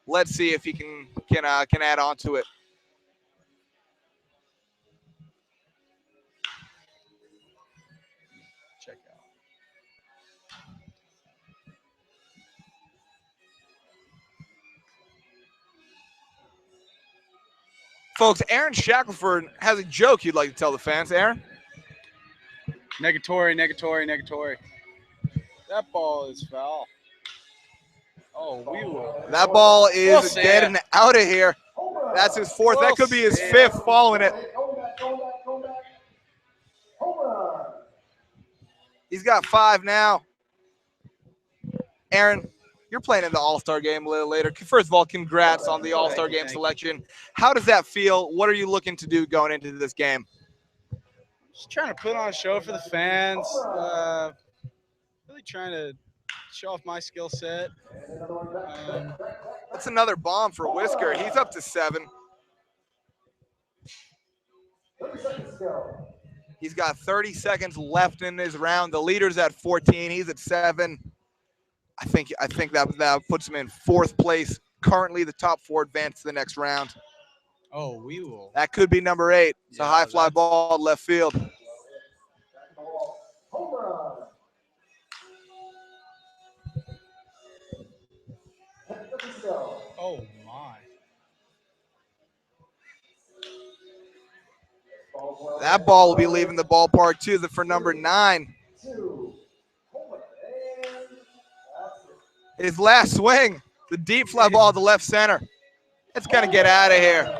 Let's see if he can add on to it. Check out. Folks, Aaron Shackelford has a joke you'd like to tell the fans. Aaron? Negatory. That ball is foul. Oh, we will. That ball We'll is see getting it. out of here. That's his 4th. That could be his 5th following it. He's got 5 now. Aaron, you're playing in the All-Star game a little later. First of all, congrats on the All-Star game selection. How does that feel? What are you looking to do going into this game? Just trying to put on a show for the fans. Really trying to show off my skill set. That's another bomb for Whisker. He's up to 7. 30 seconds to go. He's got 30 seconds left in his round. The leader's at 14. He's at 7. I think that puts him in 4th place. Currently, the top 4 advance to the next round. Oh, we will. That could be number 8. It's a high fly ball left field. Home run. 10 seconds to go. Oh my. That ball will be leaving the ballpark too. For number 9. 2. Home run. And that's it. His last swing, the deep fly ball to left center. It's gonna get out of here.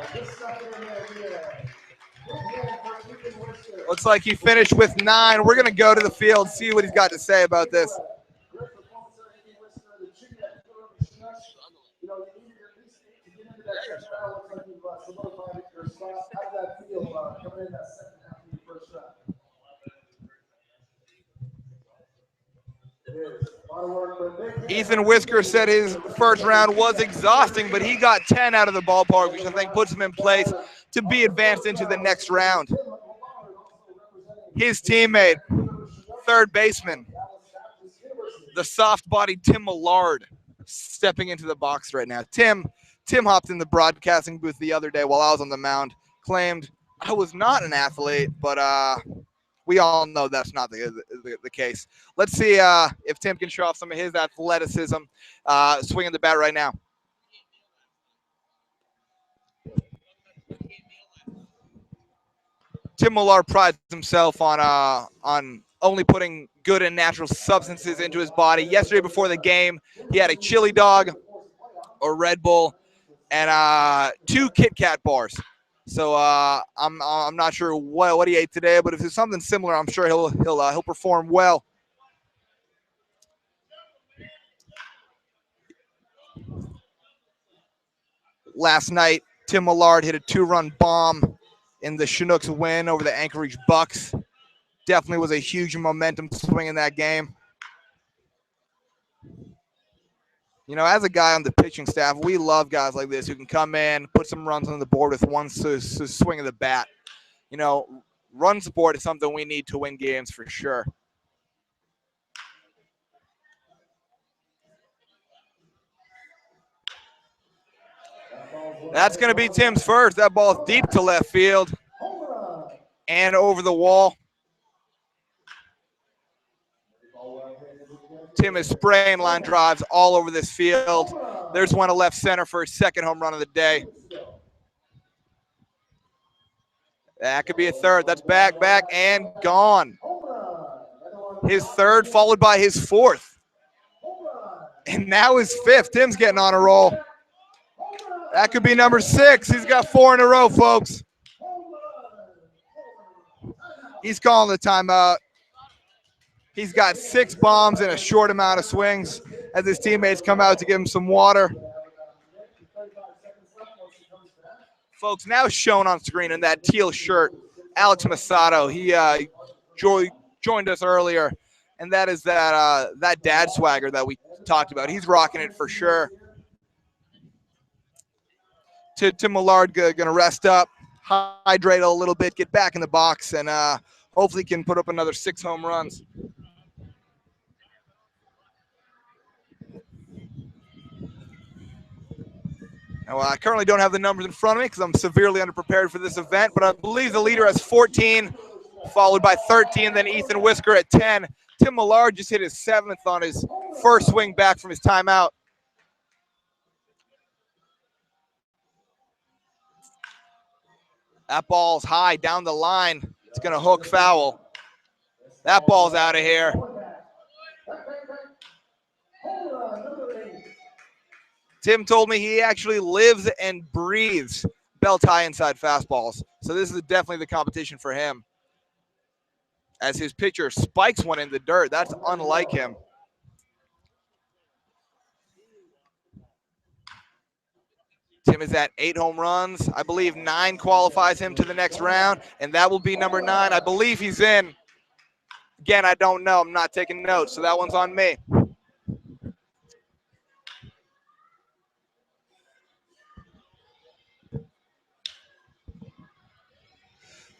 Looks like he finished with 9. We're gonna go to the field, see what he's got to say about this. Ethan Whisker said his first round was exhausting, but he got 10 out of the ballpark, which I think puts him in place to be advanced into the next round. His teammate, third baseman, the soft-bodied Tim Millard, stepping into the box right now. Tim hopped in the broadcasting booth the other day while I was on the mound, claimed I was not an athlete, but we all know that's not the case. Let's see if Tim can show off some of his athleticism swinging the bat right now. Tim Millard prides himself on only putting good and natural substances into his body. Yesterday before the game, he had a chili dog, a Red Bull, and 2 Kit Kat bars. So I'm not sure what he ate today, but if it's something similar, I'm sure he'll perform well. Last night, Tim Millard hit a 2-run bomb in the Chinooks win over the Anchorage Bucks. Definitely was a huge momentum swing in that game. You know, as a guy on the pitching staff, we love guys like this who can come in, put some runs on the board with one swing of the bat. You know, run support is something we need to win games for sure. That's going to be Tim's first. That ball is deep to left field and over the wall. Tim is spraying line drives all over this field. There's one to left center for his second home run of the day. That could be a third. That's back, and gone. His third followed by his 4th. And now his 5th. Tim's getting on a roll. That could be number 6. He's got 4 in a row, folks. He's calling the timeout. He's got 6 bombs in a short amount of swings as his teammates come out to give him some water. Folks, now shown on screen in that teal shirt, Alex Masato. He joined us earlier, and that is that dad swagger that we talked about. He's rocking it for sure. Tim Millard going to rest up, hydrate a little bit, get back in the box, and hopefully can put up another 6 home runs. Now, I currently don't have the numbers in front of me because I'm severely underprepared for this event, but I believe the leader has 14, followed by 13, then Ethan Whisker at 10. Tim Millard just hit his 7th on his first swing back from his timeout. That ball's high down the line. It's going to hook foul. That ball's out of here. Tim told me he actually lives and breathes belt high inside fastballs. So this is definitely the competition for him. As his pitcher spikes one in the dirt. That's unlike him. Tim is at 8 home runs. I believe 9 qualifies him to the next round, and that will be number 9. I believe he's in. Again, I don't know. I'm not taking notes, so that one's on me.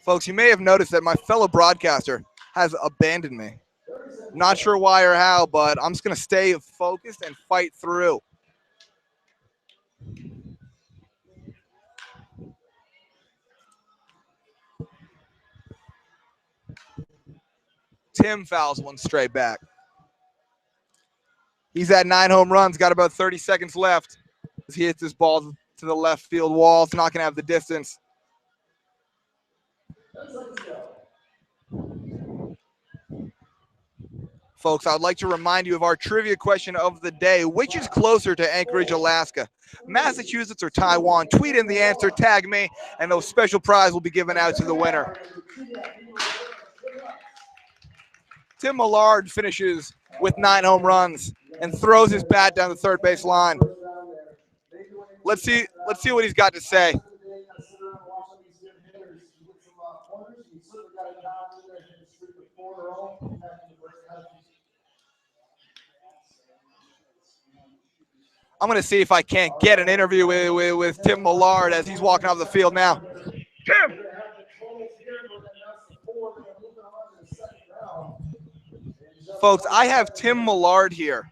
Folks, you may have noticed that my fellow broadcaster has abandoned me. Not sure why or how, but I'm just going to stay focused and fight through. Tim fouls one straight back. He's at 9 home runs, got about 30 seconds left as he hits this ball to the left field wall. It's not going to have the distance. Folks, I'd like to remind you of our trivia question of the day. Which is closer to Anchorage, Alaska, Massachusetts or Taiwan? Tweet in the answer, tag me, and a special prize will be given out to the winner. Tim Millard finishes with 9 home runs and throws his bat down the third base line. Let's see what he's got to say. I'm going to see if I can't get an interview with Tim Millard as he's walking off the field now. Tim! Folks, I have Tim Millard here.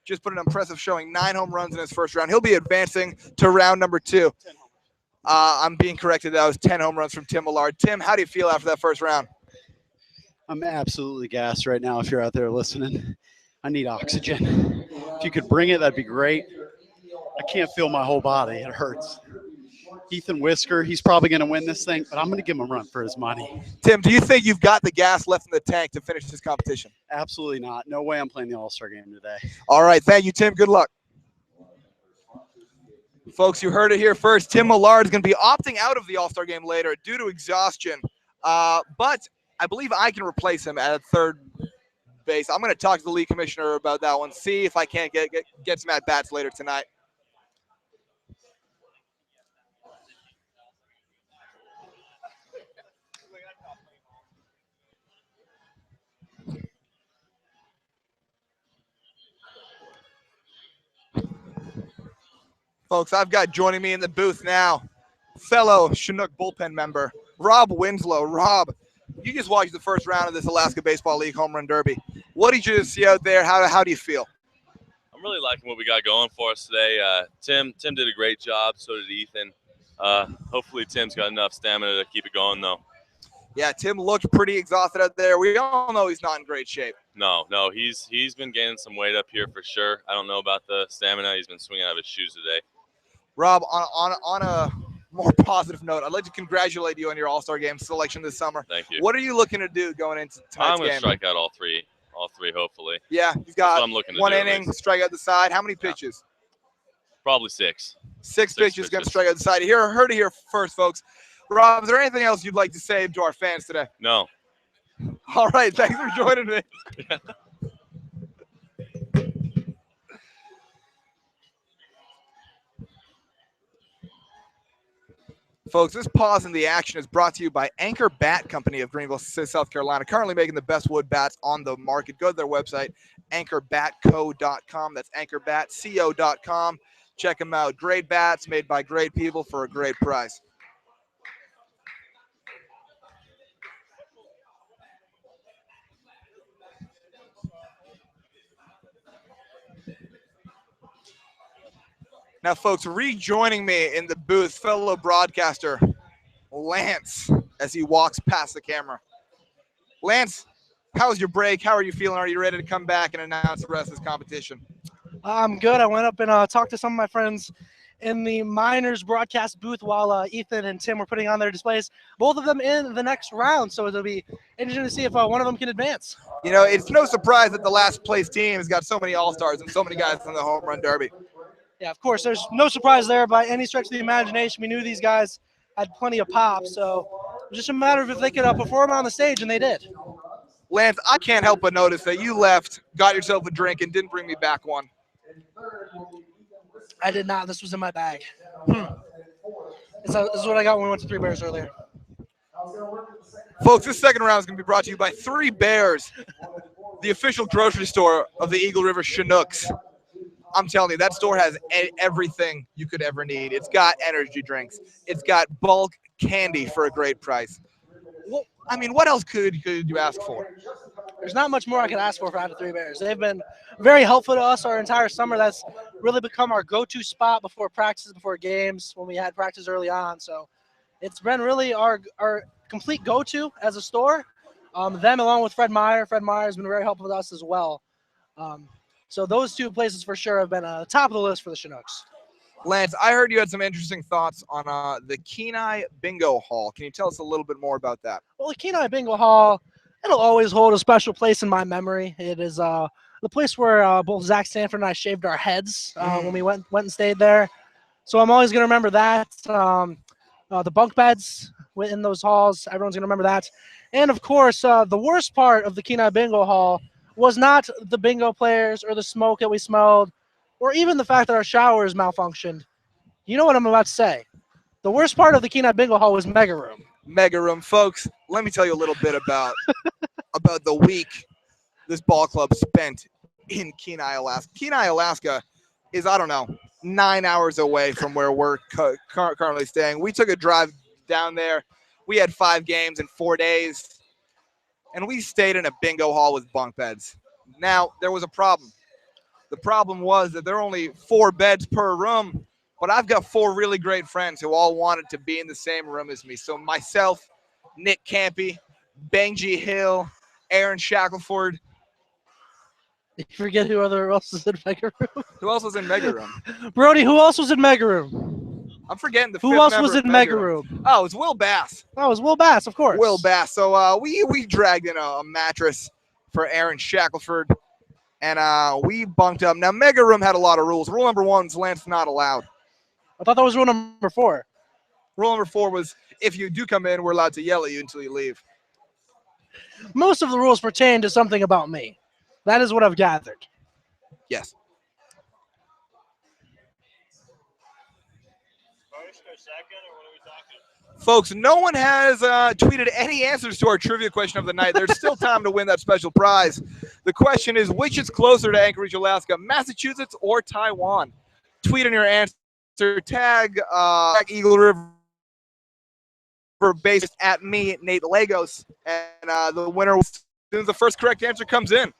Just put an impressive showing, 9 home runs in his first round. He'll be advancing to round number 2. I'm being corrected. That was 10 home runs from Tim Millard. Tim, how do you feel after that first round? I'm absolutely gassed right now if you're out there listening. I need oxygen. If you could bring it, that'd be great. I can't feel my whole body. It hurts. Ethan Whisker, he's probably going to win this thing, but I'm going to give him a run for his money. Tim, do you think you've got the gas left in the tank to finish this competition? Absolutely not. No way I'm playing the All-Star game today. All right. Thank you, Tim. Good luck. Folks, you heard it here first. Tim Millard is going to be opting out of the All-Star game later due to exhaustion. But I believe I can replace him at third base. I'm going to talk to the league commissioner about that one, see if I can't get some at-bats later tonight. Folks, I've got joining me in the booth now, fellow Chinook bullpen member, Rob Winslow. Rob, you just watched the first round of this Alaska Baseball League Home Run Derby. What did you see out there? How do you feel? I'm really liking what we got going for us today. Tim did a great job. So did Ethan. Hopefully Tim's got enough stamina to keep it going, though. Yeah, Tim looked pretty exhausted out there. We all know he's not in great shape. No, he's been gaining some weight up here for sure. I don't know about the stamina. He's been swinging out of his shoes today. Rob, on a more positive note, I'd like to congratulate you on your All-Star Game selection this summer. Thank you. What are you looking to do going into tonight's game? I'm going to strike out all three, hopefully. Yeah, he's got I'm looking to one do, inning, strike out the side. How many pitches? Probably 6. Six pitches, going to strike out the side. You heard it here first, folks. Rob, is there anything else you'd like to say to our fans today? No. All right, thanks for joining me. Folks, this pause in the action is brought to you by Anchor Bat Company of Greenville, South Carolina, currently making the best wood bats on the market. Go to their website, anchorbatco.com. That's anchorbatco.com. Check them out. Great bats made by great people for a great price. Now, folks, rejoining me in the booth, fellow broadcaster Lance, as he walks past the camera. Lance, how was your break? How are you feeling? Are you ready to come back and announce the rest of this competition? I'm good. I went up and talked to some of my friends in the minors broadcast booth while Ethan and Tim were putting on their displays. Both of them in the next round, so it'll be interesting to see if one of them can advance. You know, it's no surprise that the last place team has got so many all-stars and so many guys in the home run derby. Yeah, of course, there's no surprise there by any stretch of the imagination. We knew these guys had plenty of pop, so it was just a matter of if they could perform on the stage, and they did. Lance, I can't help but notice that you left, got yourself a drink, and didn't bring me back one. I did not. This was in my bag. This is what I got when we went to Three Bears earlier. Folks, this second round is going to be brought to you by Three Bears, the official grocery store of the Eagle River Chinooks. I'm telling you, that store has everything you could ever need. It's got energy drinks. It's got bulk candy for a great price. I mean, what else could you ask for? There's not much more I could ask for out of Three Bears. They've been very helpful to us our entire summer. That's really become our go-to spot before practices, before games, when we had practice early on. So it's been really our complete go-to as a store. Them along with Fred Meyer. Fred Meyer has been very helpful with us as well. Um, so those two places for sure have been top of the list for the Chinooks. Lance, I heard you had some interesting thoughts on the Kenai Bingo Hall. Can you tell us a little bit more about that? Well, the Kenai Bingo Hall, it'll always hold a special place in my memory. It is the place where both Zach Stanford and I shaved our heads when we went and stayed there. So I'm always going to remember that. The bunk beds in those halls, everyone's going to remember that. And, of course, the worst part of the Kenai Bingo Hall was not the bingo players or the smoke that we smelled or even the fact that our showers malfunctioned. You know what I'm about to say. The worst part of the Kenai Bingo Hall was Mega Room. Mega Room, folks. Let me tell you a little bit about the week this ball club spent in Kenai, Alaska. Kenai, Alaska is, I don't know, 9 hours away from where we're currently staying. We took a drive down there. We had 5 games in 4 days, and we stayed in a bingo hall with bunk beds. Now, there was a problem. The problem was that there are only 4 beds per room, but I've got 4 really great friends who all wanted to be in the same room as me. So myself, Nick Campy, Benji Hill, Aaron Shackelford. You forget who else was in Mega Room? Who else was in Mega Room? Brody, who else was in Mega Room? I'm forgetting the Who fifth else member was of in Mega Room? Oh, it's Will Bass. Oh, it was Will Bass, of course. Will Bass. So we dragged in a mattress for Aaron Shackelford, and we bunked up. Now, Mega Room had a lot of rules. Rule number 1 is Lance not allowed. I thought that was rule number 4. Rule number 4 was if you do come in, we're allowed to yell at you until you leave. Most of the rules pertain to something about me. That is what I've gathered. Yes. Folks, no one has tweeted any answers to our trivia question of the night. There's still time to win that special prize. The question is, which is closer to Anchorage, Alaska, Massachusetts or Taiwan? Tweet in your answer. Tag Eagle River based at me, Nate Lagos, and the winner as soon as the first correct answer comes in.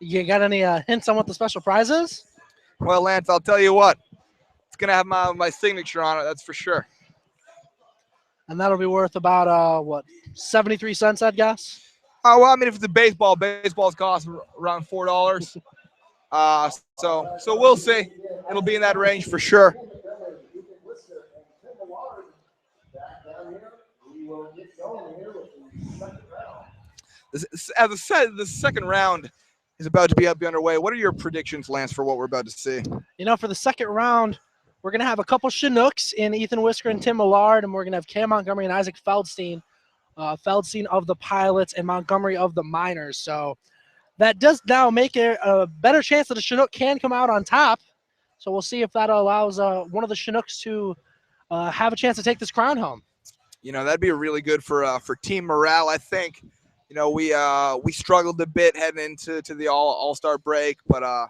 You got any hints on what the special prize is? Well, Lance, I'll tell you what. It's going to have my signature on it, that's for sure. And that'll be worth about, 73 cents, I'd guess? Well, I mean, if it's a baseball's cost around $4. So we'll see. It'll be in that range for sure. As I said, the second round is about to be underway. What are your predictions, Lance, for what we're about to see? You know, for the second round, we're going to have a couple Chinooks in Ethan Whisker and Tim Millard, and we're going to have Cam Montgomery and Isaac Feldstein. Feldstein of the Pilots and Montgomery of the Miners. So that does now make it a better chance that a Chinook can come out on top. So we'll see if that allows one of the Chinooks to have a chance to take this crown home. You know, that'd be really good for team morale, I think. You know, we struggled a bit heading into the All-Star break, but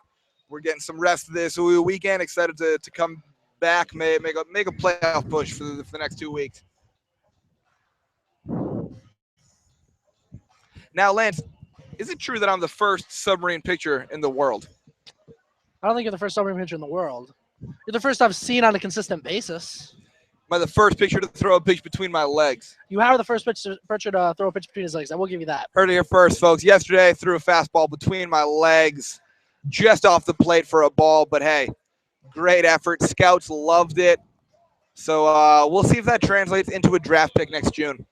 we're getting some rest this weekend. Excited to come back, make a playoff push for the next 2 weeks. Now, Lance, is it true that I'm the first submarine pitcher in the world? I don't think you're the first submarine pitcher in the world. You're the first I've seen on a consistent basis. Am I the first pitcher to throw a pitch between my legs? You are the first pitcher to throw a pitch between his legs. I will give you that. Heard it here first, folks. Yesterday, I threw a fastball between my legs, just off the plate for a ball. But, hey, great effort. Scouts loved it. So we'll see if that translates into a draft pick next June.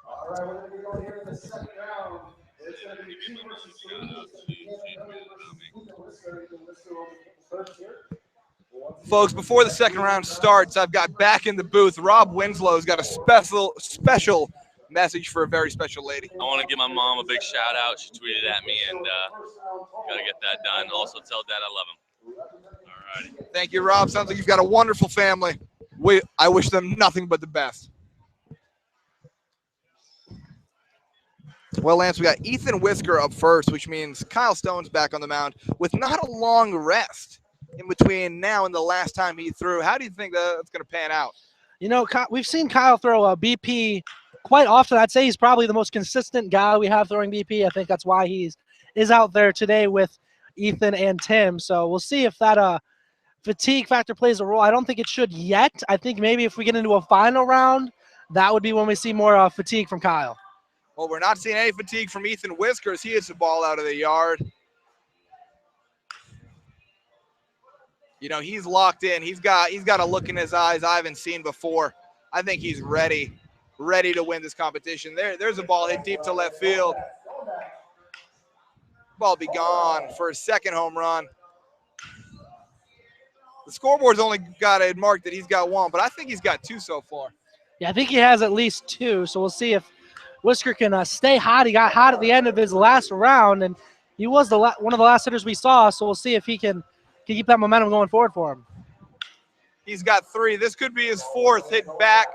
All right, we're going to be going here in the second round. It's going to be 2 versus 3. Folks, before the second round starts, I've got back in the booth. Rob Winslow's got a special message for a very special lady. I want to give my mom a big shout out. She tweeted at me, and got to get that done. Also, tell Dad I love him. All righty. Thank you, Rob. Sounds like you've got a wonderful family. I wish them nothing but the best. Well, Lance, we got Ethan Whisker up first, which means Kyle Stone's back on the mound with not a long rest in between now and the last time he threw. How do you think that's going to pan out? You know, we've seen Kyle throw a BP quite often. I'd say he's probably the most consistent guy we have throwing BP. I think that's why is out there today with Ethan and Tim. So we'll see if that fatigue factor plays a role. I don't think it should yet. I think maybe if we get into a final round, that would be when we see more fatigue from Kyle. Well, we're not seeing any fatigue from Ethan Whiskers. He hits the ball out of the yard. You know, he's locked in. He's got a look in his eyes I haven't seen before. I think he's ready to win this competition. There's a ball hit deep to left field. Ball be gone for a second home run. The scoreboard's only got it marked that he's got one, but I think he's got two so far. Yeah, I think he has at least two, so we'll see if Whisker can stay hot. He got hot at the end of his last round, and he was one of the last hitters we saw, so we'll see if he can keep that momentum going forward for him. He's got three. This could be his fourth hit back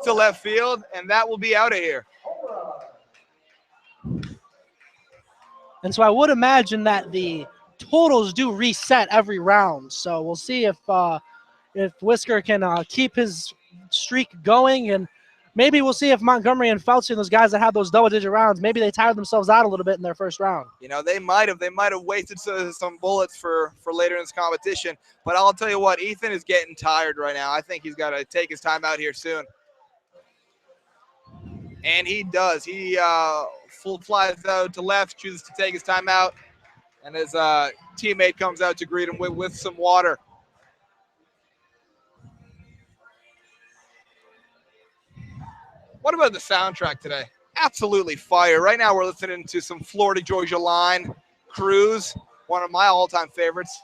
to left field, and that will be out of here. And so I would imagine that the totals do reset every round, so we'll see if Whisker can keep his streak going, and maybe we'll see if Montgomery and Fauci and those guys that have those double-digit rounds, maybe they tired themselves out a little bit in their first round. You know, they might have wasted some bullets for later in this competition. But I'll tell you what, Ethan is getting tired right now. I think he's got to take his time out here soon. And he does. He full flies out to left, chooses to take his time out, and his teammate comes out to greet him with some water. What about the soundtrack today? Absolutely fire. Right now we're listening to some Florida Georgia Line, Cruise, one of my all-time favorites.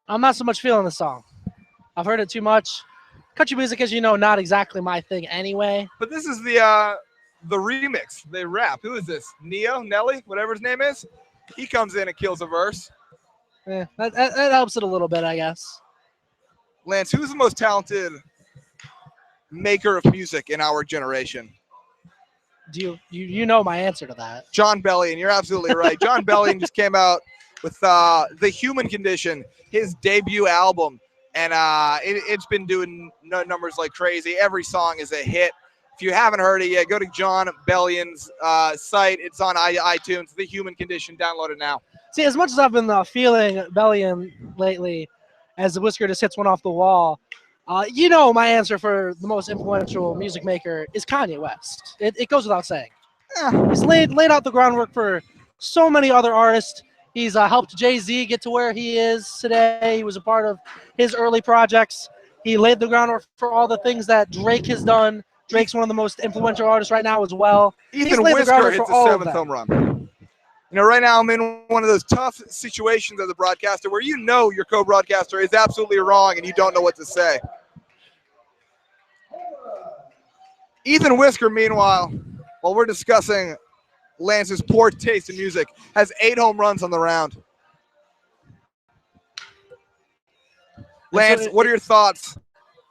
I'm not so much feeling the song. I've heard it too much. Country music, as you know, not exactly my thing anyway. But this is the remix, the rap. Who is this? Nelly, whatever his name is? He comes in and kills a verse. Yeah, that helps it a little bit, I guess. Lance, who's the most talented maker of music in our generation? Do you know my answer to that? John Bellion. You're absolutely right. John Bellion just came out with The Human Condition, his debut album, and it's been doing numbers like crazy. Every song is a hit. If you haven't heard it yet, go to John Bellion's site. It's on iTunes. The Human Condition. Download it now. See, as much as I've been feeling Bellion lately, as the Whisker just hits one off the wall, you know my answer for the most influential music maker is Kanye West. It goes without saying. He's laid out the groundwork for so many other artists. He's helped Jay-Z get to where he is today. He was a part of his early projects. He laid the groundwork for all the things that Drake has done. Drake's one of the most influential artists right now as well. Ethan Whisker hits the 7th home run. You know, right now I'm in one of those tough situations as a broadcaster where you know your co-broadcaster is absolutely wrong and you don't know what to say. Ethan Whisker, meanwhile, while we're discussing Lance's poor taste in music, has 8 home runs on the round. Lance, what are your thoughts?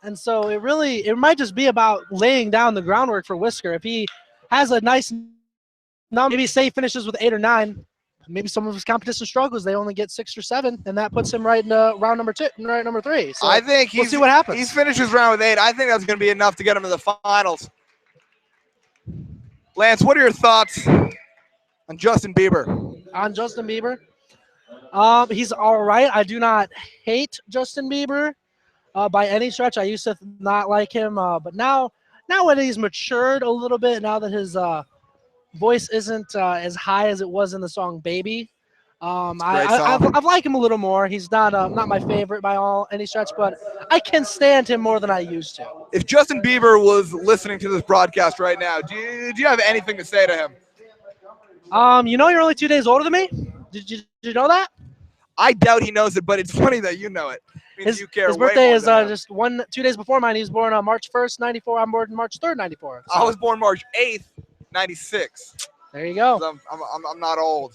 And so it might just be about laying down the groundwork for Whisker. If he has a nice number, maybe say finishes with 8 or 9, maybe some of his competition struggles, they only get 6 or 7, and that puts him right in round number 2, right number 3. So I think we'll see what happens. He's finished his round with 8. I think that's going to be enough to get him to the finals. Lance, what are your thoughts on Justin Bieber? On Justin Bieber? He's all right. I do not hate Justin Bieber by any stretch. I used to not like him, but now when he's matured a little bit, now that his voice isn't as high as it was in the song "Baby," I like him a little more. He's not my favorite by any stretch, but I can stand him more than I used to. If Justin Bieber was listening to this broadcast right now, do you have anything to say to him? You know you're only 2 days older than me? Did you know that? I doubt he knows it, but it's funny that you know it. It means you care his way birthday more is than him. just 2 days before mine. He was born on March 1st, 94. I'm born March 3rd, 94. So. I was born March 8th, 96. There you go. I'm not old.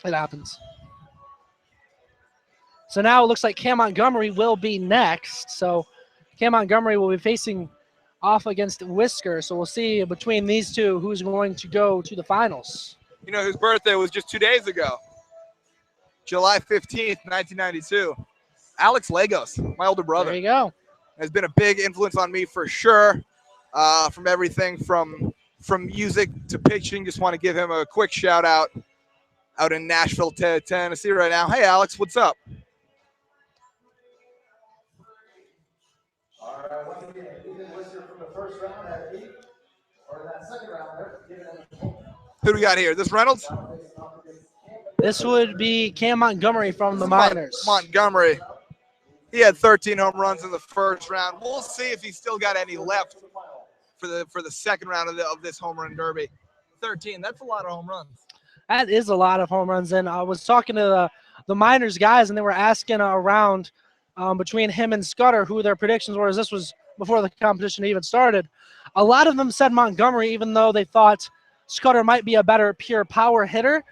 It happens. So now it looks like Cam Montgomery will be next. So Cam Montgomery will be facing off against Whisker. So we'll see between these two who's going to go to the finals. You know, his birthday was just 2 days ago. July 15th, 1992. Alex Lagos, my older brother, There you go. has been a big influence on me for sure. From everything from music to pitching. Just want to give him a quick shout out in Nashville, Tennessee right now. Hey, Alex, what's up? All right, once again, Ethan Lister from the first round at 8, or that second round there, giving him a point. Who do we got here? This Reynolds? This would be Cam Montgomery from the Miners. Montgomery. He had 13 home runs in the first round. We'll see if he's still got any left for the second round of this home run derby. 13. That's a lot of home runs. That is a lot of home runs. And I was talking to the Miners guys, and they were asking around between him and Scudder who their predictions were, as this was before the competition even started. A lot of them said Montgomery, even though they thought Scudder might be a better pure power hitter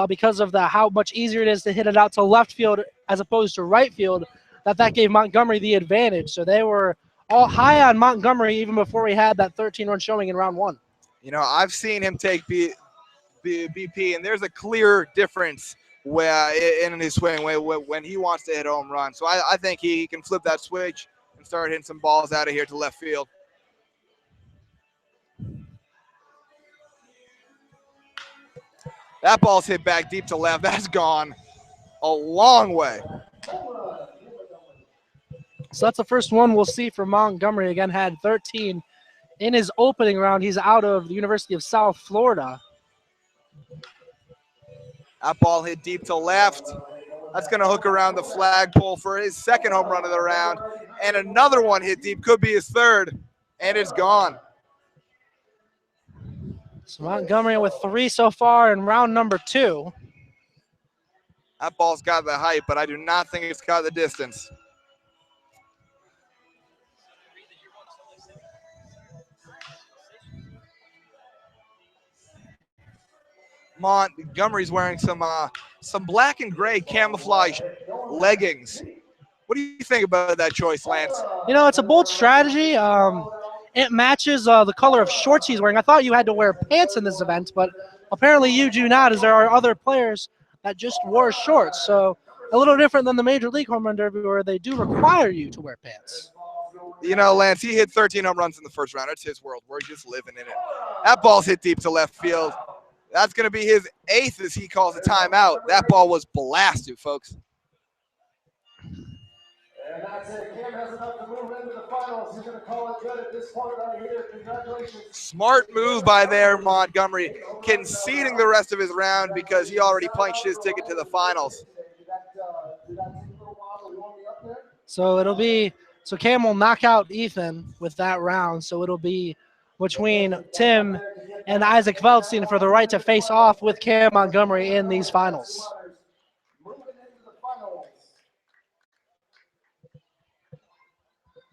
because of how much easier it is to hit it out to left field as opposed to right field, that gave Montgomery the advantage. So they were all high on Montgomery even before we had that 13-run showing in round 1. You know, I've seen him take BP, and there's a clear difference in his swing when he wants to hit a home run. So I think he can flip that switch and start hitting some balls out of here to left field. That ball's hit back deep to left. That's gone a long way. So that's the first one we'll see from Montgomery. Again, had 13 in his opening round. He's out of the University of South Florida. That ball hit deep to left. That's going to hook around the flagpole for his second home run of the round. And another one hit deep, could be his third, and it's gone. So Montgomery with 3 so far in round number 2. That ball's got the height, but I do not think it's got the distance. Montgomery's wearing some black and gray camouflage leggings. What do you think about that choice, Lance? You know, it's a bold strategy. It matches the color of shorts he's wearing. I thought you had to wear pants in this event, but apparently you do not, as there are other players that just wore shorts. So a little different than the Major League Home Run Derby, where they do require you to wear pants. You know, Lance, he hit 13 home runs in the first round. It's his world. We're just living in it. That ball's hit deep to left field. That's going to be his 8th as he calls a timeout. That ball was blasted, folks. And that's it. Cam has enough to move into the finals. He's going to call it good at this point right here. Congratulations. Smart move by there, Montgomery, conceding the rest of his round because he already punched his ticket to the finals. So Cam will knock out Ethan with that round. So it'll be between Tim and Isaac Feldstein for the right to face off with Cam Montgomery in these finals.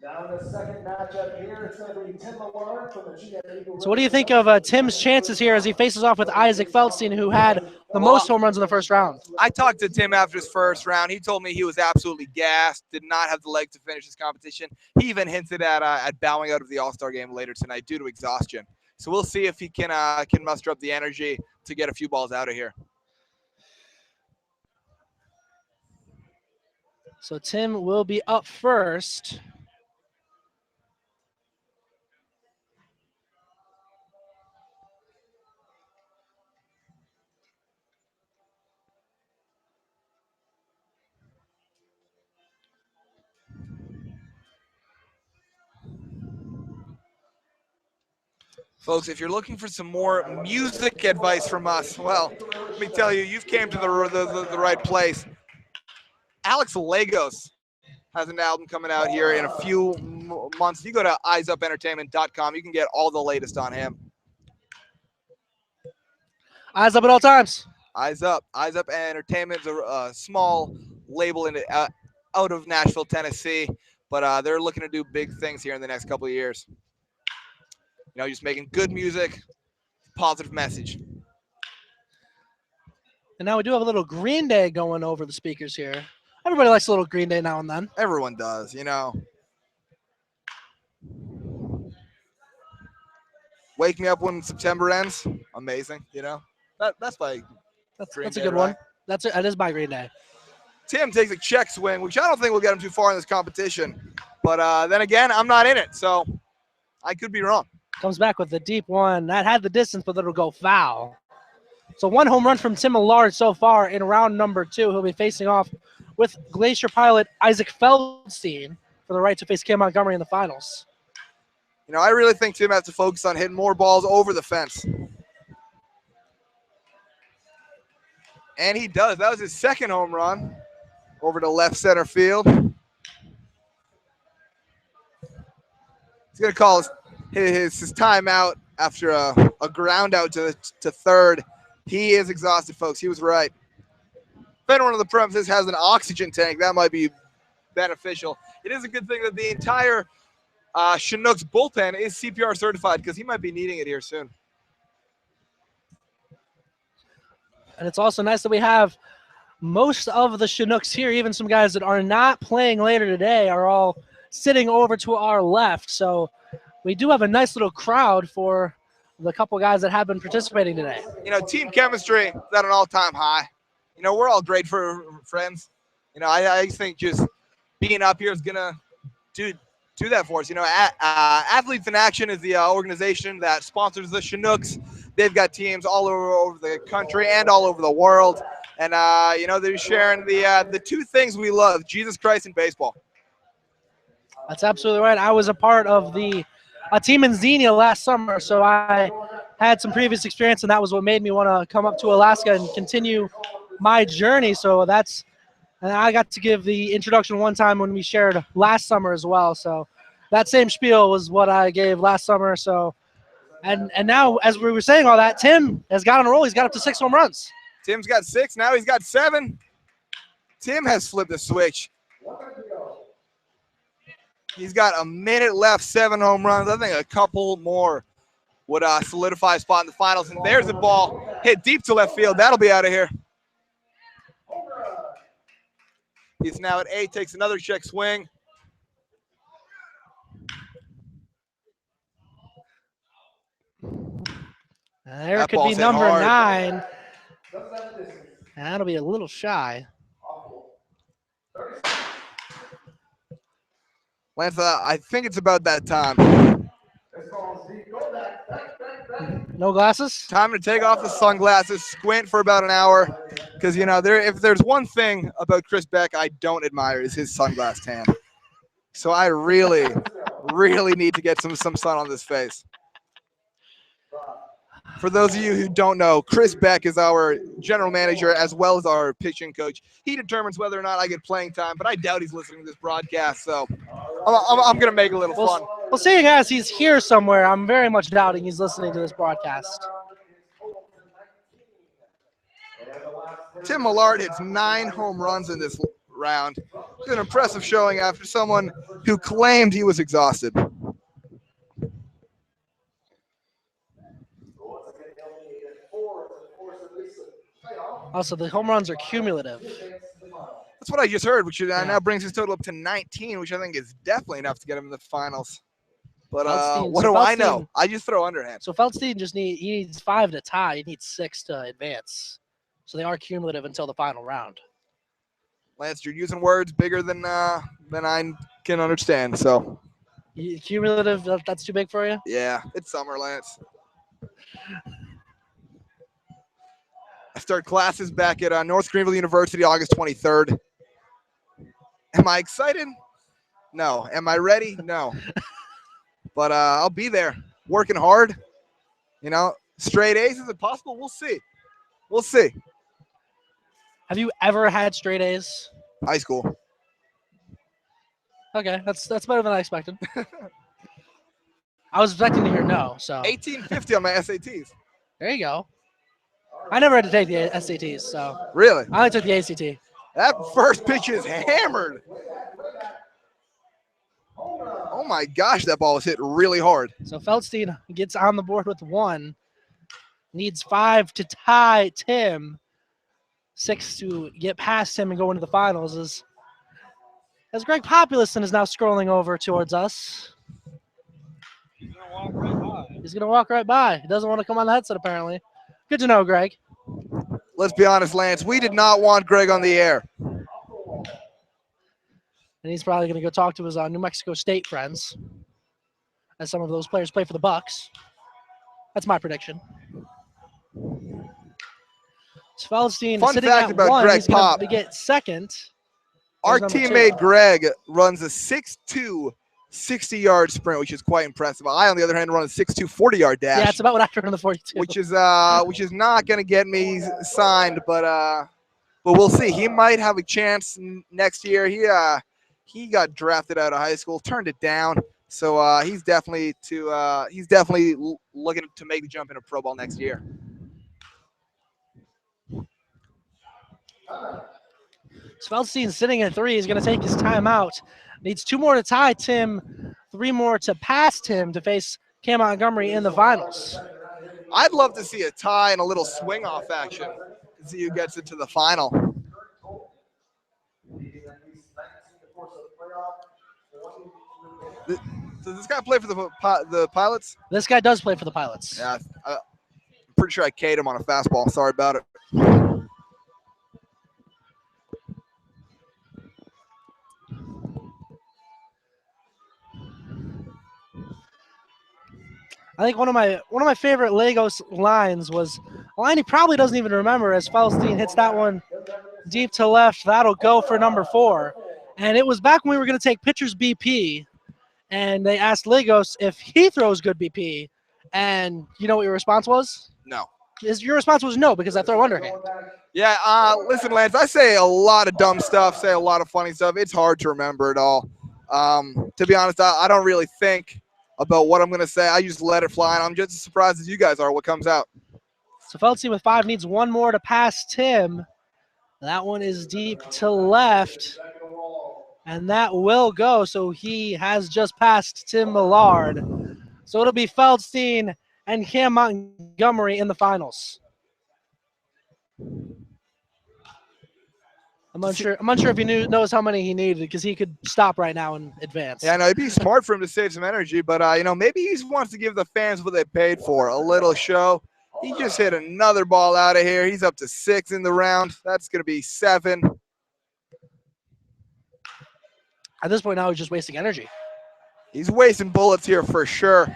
Now in the second matchup here, it's going to be Tim Millard from the GM Eagles. So what do you think of Tim's chances here as he faces off with Isaac Feldstein, who had the most home runs in the first round? I talked to Tim after his first round. He told me he was absolutely gassed, did not have the leg to finish his competition. He even hinted at bowing out of the All-Star game later tonight due to exhaustion. So we'll see if he can muster up the energy to get a few balls out of here. So Tim will be up first. Folks, if you're looking for some more music advice from us, well, let me tell you, you've came to the right place. Alex Lagos has an album coming out here in a few months. You go to eyesupentertainment.com. You can get all the latest on him. Eyes up at all times. Eyes Up. Eyes Up Entertainment is a small label out of Nashville, Tennessee, but they're looking to do big things here in the next couple of years. You know, just making good music, positive message. And now we do have a little Green Day going over the speakers here. Everybody likes a little Green Day now and then. Everyone does, you know. Wake Me Up When September Ends. Amazing, you know. That's by That's Green a Day, good right? one. That is by Green Day. Tim takes a check swing, which I don't think will get him too far in this competition. But then again, I'm not in it, so I could be wrong. Comes back with the deep one. That had the distance, but it'll go foul. So 1 home run from Tim Millard so far in round number 2. He'll be facing off with Glacier pilot Isaac Feldstein for the right to face Cam Montgomery in the finals. You know, I really think Tim has to focus on hitting more balls over the fence. And he does. That was his 2nd home run over to left center field. He's going to call his timeout after a ground out to 3rd. He is exhausted, folks. He was right. If anyone on the premises has an oxygen tank, that might be beneficial. It is a good thing that the entire Chinooks bullpen is CPR certified because he might be needing it here soon. And it's also nice that we have most of the Chinooks here, even some guys that are not playing later today, are all sitting over to our left. So we do have a nice little crowd for the couple guys that have been participating today. You know, team chemistry is at an all-time high. You know, we're all great for friends. You know, I think just being up here is going to do that for us. You know, Athletes in Action is the organization that sponsors the Chinooks. They've got teams all over the country and all over the world. And, you know, they're sharing the 2 things we love, Jesus Christ and baseball. That's absolutely right. I was a part of a team in Xenia last summer, so I had some previous experience, and that was what made me want to come up to Alaska and continue my journey. So and I got to give the introduction one time when we shared last summer as well. So that same spiel was what I gave last summer. So, and now, as we were saying all that, Tim has got on a roll. He's got up to 6 home runs. Tim's got 6. Now he's got 7. Tim has flipped the switch. He's got a minute left, 7 home runs. I think a couple more would solidify a spot in the finals. And there's the ball hit deep to left field. That'll be out of here. He's now at 8, takes another check swing. There could be number 9. That'll be a little shy. Lance, I think it's about that time. No glasses? Time to take off the sunglasses, squint for about an hour. Because, you know, if there's one thing about Chris Beck I don't admire is his sunglass tan. So I really, really need to get some sun on this face. For those of you who don't know, Chris Beck is our general manager as well as our pitching coach. He determines whether or not I get playing time, but I doubt he's listening to this broadcast, so I'm going to make it a little fun. Well, seeing as he's here somewhere, I'm very much doubting he's listening to this broadcast. Tim Millard hits 9 home runs in this round. It's an impressive showing after someone who claimed he was exhausted. Also, the home runs are cumulative. That's what I just heard, which now brings his total up to 19, which I think is definitely enough to get him in the finals. But what do I know? I just throw underhand. So Feldstein needs 5 to tie. He needs 6 to advance. So they are cumulative until the final round. Lance, you're using words bigger than I can understand. So cumulative, that's too big for you? Yeah, it's summer, Lance. I start classes back at North Greenville University August 23rd. Am I excited? No. Am I ready? No. But I'll be there working hard. You know, straight A's, is it possible? We'll see. We'll see. Have you ever had straight A's? High school. Okay, that's better than I expected. I was expecting to hear no. So 1850 on my SATs. There you go. I never had to take the SATs, so really, I only took the ACT. That first pitch is hammered. Oh my gosh, that ball was hit really hard. So Feldstein gets on the board with 1. Needs 5 to tie Tim. 6 to get past him and go into the finals. As Greg Populison is now scrolling over towards us. He's gonna walk right by. He's gonna walk right by. He doesn't want to come on the headset apparently. Good to know, Greg. Let's be honest, Lance. We did not want Greg on the air. and he's probably going to go talk to his New Mexico State friends, as some of those players play for the Bucks. That's my prediction. So Feldstein Fun sitting fact at about 1. Greg He's going Pop. to get second. Our There's number teammate 2. Greg runs a 6'2", 60-yard sprint, which is quite impressive. I, on the other hand, run a 6'2", 40-yard dash. Yeah, it's about what I run in the 42. which is not going to get me signed, but we'll see. He might have a chance next year. He got drafted out of high school, turned it down, so he's definitely looking to make the jump into pro ball next year. Feldstein sitting at 3. He's going to take his timeout. Needs 2 more to tie Tim, 3 more to pass Tim to face Cam Montgomery in the finals. I'd love to see a tie and a little swing-off action to see who gets into the final. Does this guy play for the Pilots? This guy does play for the Pilots. Yeah, I'm pretty sure I K'd him on a fastball. Sorry about it. I think one of my favorite Lagos lines was a line he probably doesn't even remember, as Feldstein hits that one deep to left. That'll go for number 4. And it was back when we were going to take pitchers BP, and they asked Lagos if he throws good BP. And you know what your response was? No. Your response was no, because I throw underhand. Yeah, listen, Lance, I say a lot of dumb stuff, say a lot of funny stuff. It's hard to remember it all. To be honest, I don't really think about what I'm going to say. I just let it fly, and I'm just as surprised as you guys are what comes out. So Feldstein with 5 needs 1 more to pass Tim. That one is deep to left, and that will go. So he has just passed Tim Millard. So it'll be Feldstein and Cam Montgomery in the finals. I'm unsure if he knows how many he needed, because he could stop right now and advance. Yeah, I know it'd be smart for him to save some energy, but maybe he just wants to give the fans what they paid for, a little show. He just hit another ball out of here. He's up to 6 in the round. That's going to be 7. At this point now, he's just wasting energy. He's wasting bullets here for sure.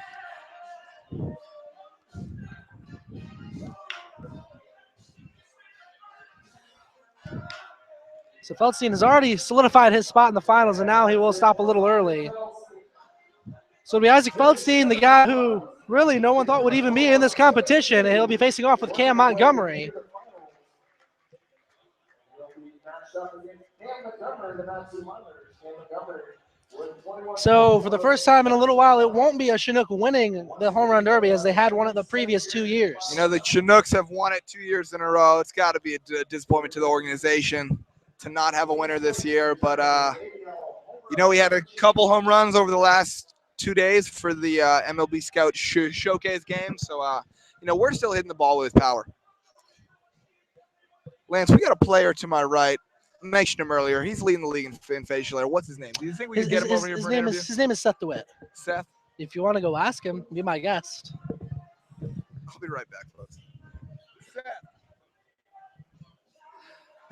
So Feldstein has already solidified his spot in the finals, and now he will stop a little early. So it'll be Isaac Feldstein, the guy who really no one thought would even be in this competition, and he'll be facing off with Cam Montgomery. So for the first time in a little while, it won't be a Chinook winning the Home Run Derby, as they had won it the previous 2 years. You know, the Chinooks have won it 2 years in a row. It's got to be a disappointment to the organization to not have a winner this year. But, we had a couple home runs over the last 2 days for the MLB Scout Showcase game. So, we're still hitting the ball with power. Lance, we got a player to my right. I mentioned him earlier. He's leading the league in facial hair. What's his name? Do you think we can get him over here for an interview? His name is Seth DeWitt. Seth? If you want to go ask him, be my guest. I'll be right back, folks. Seth.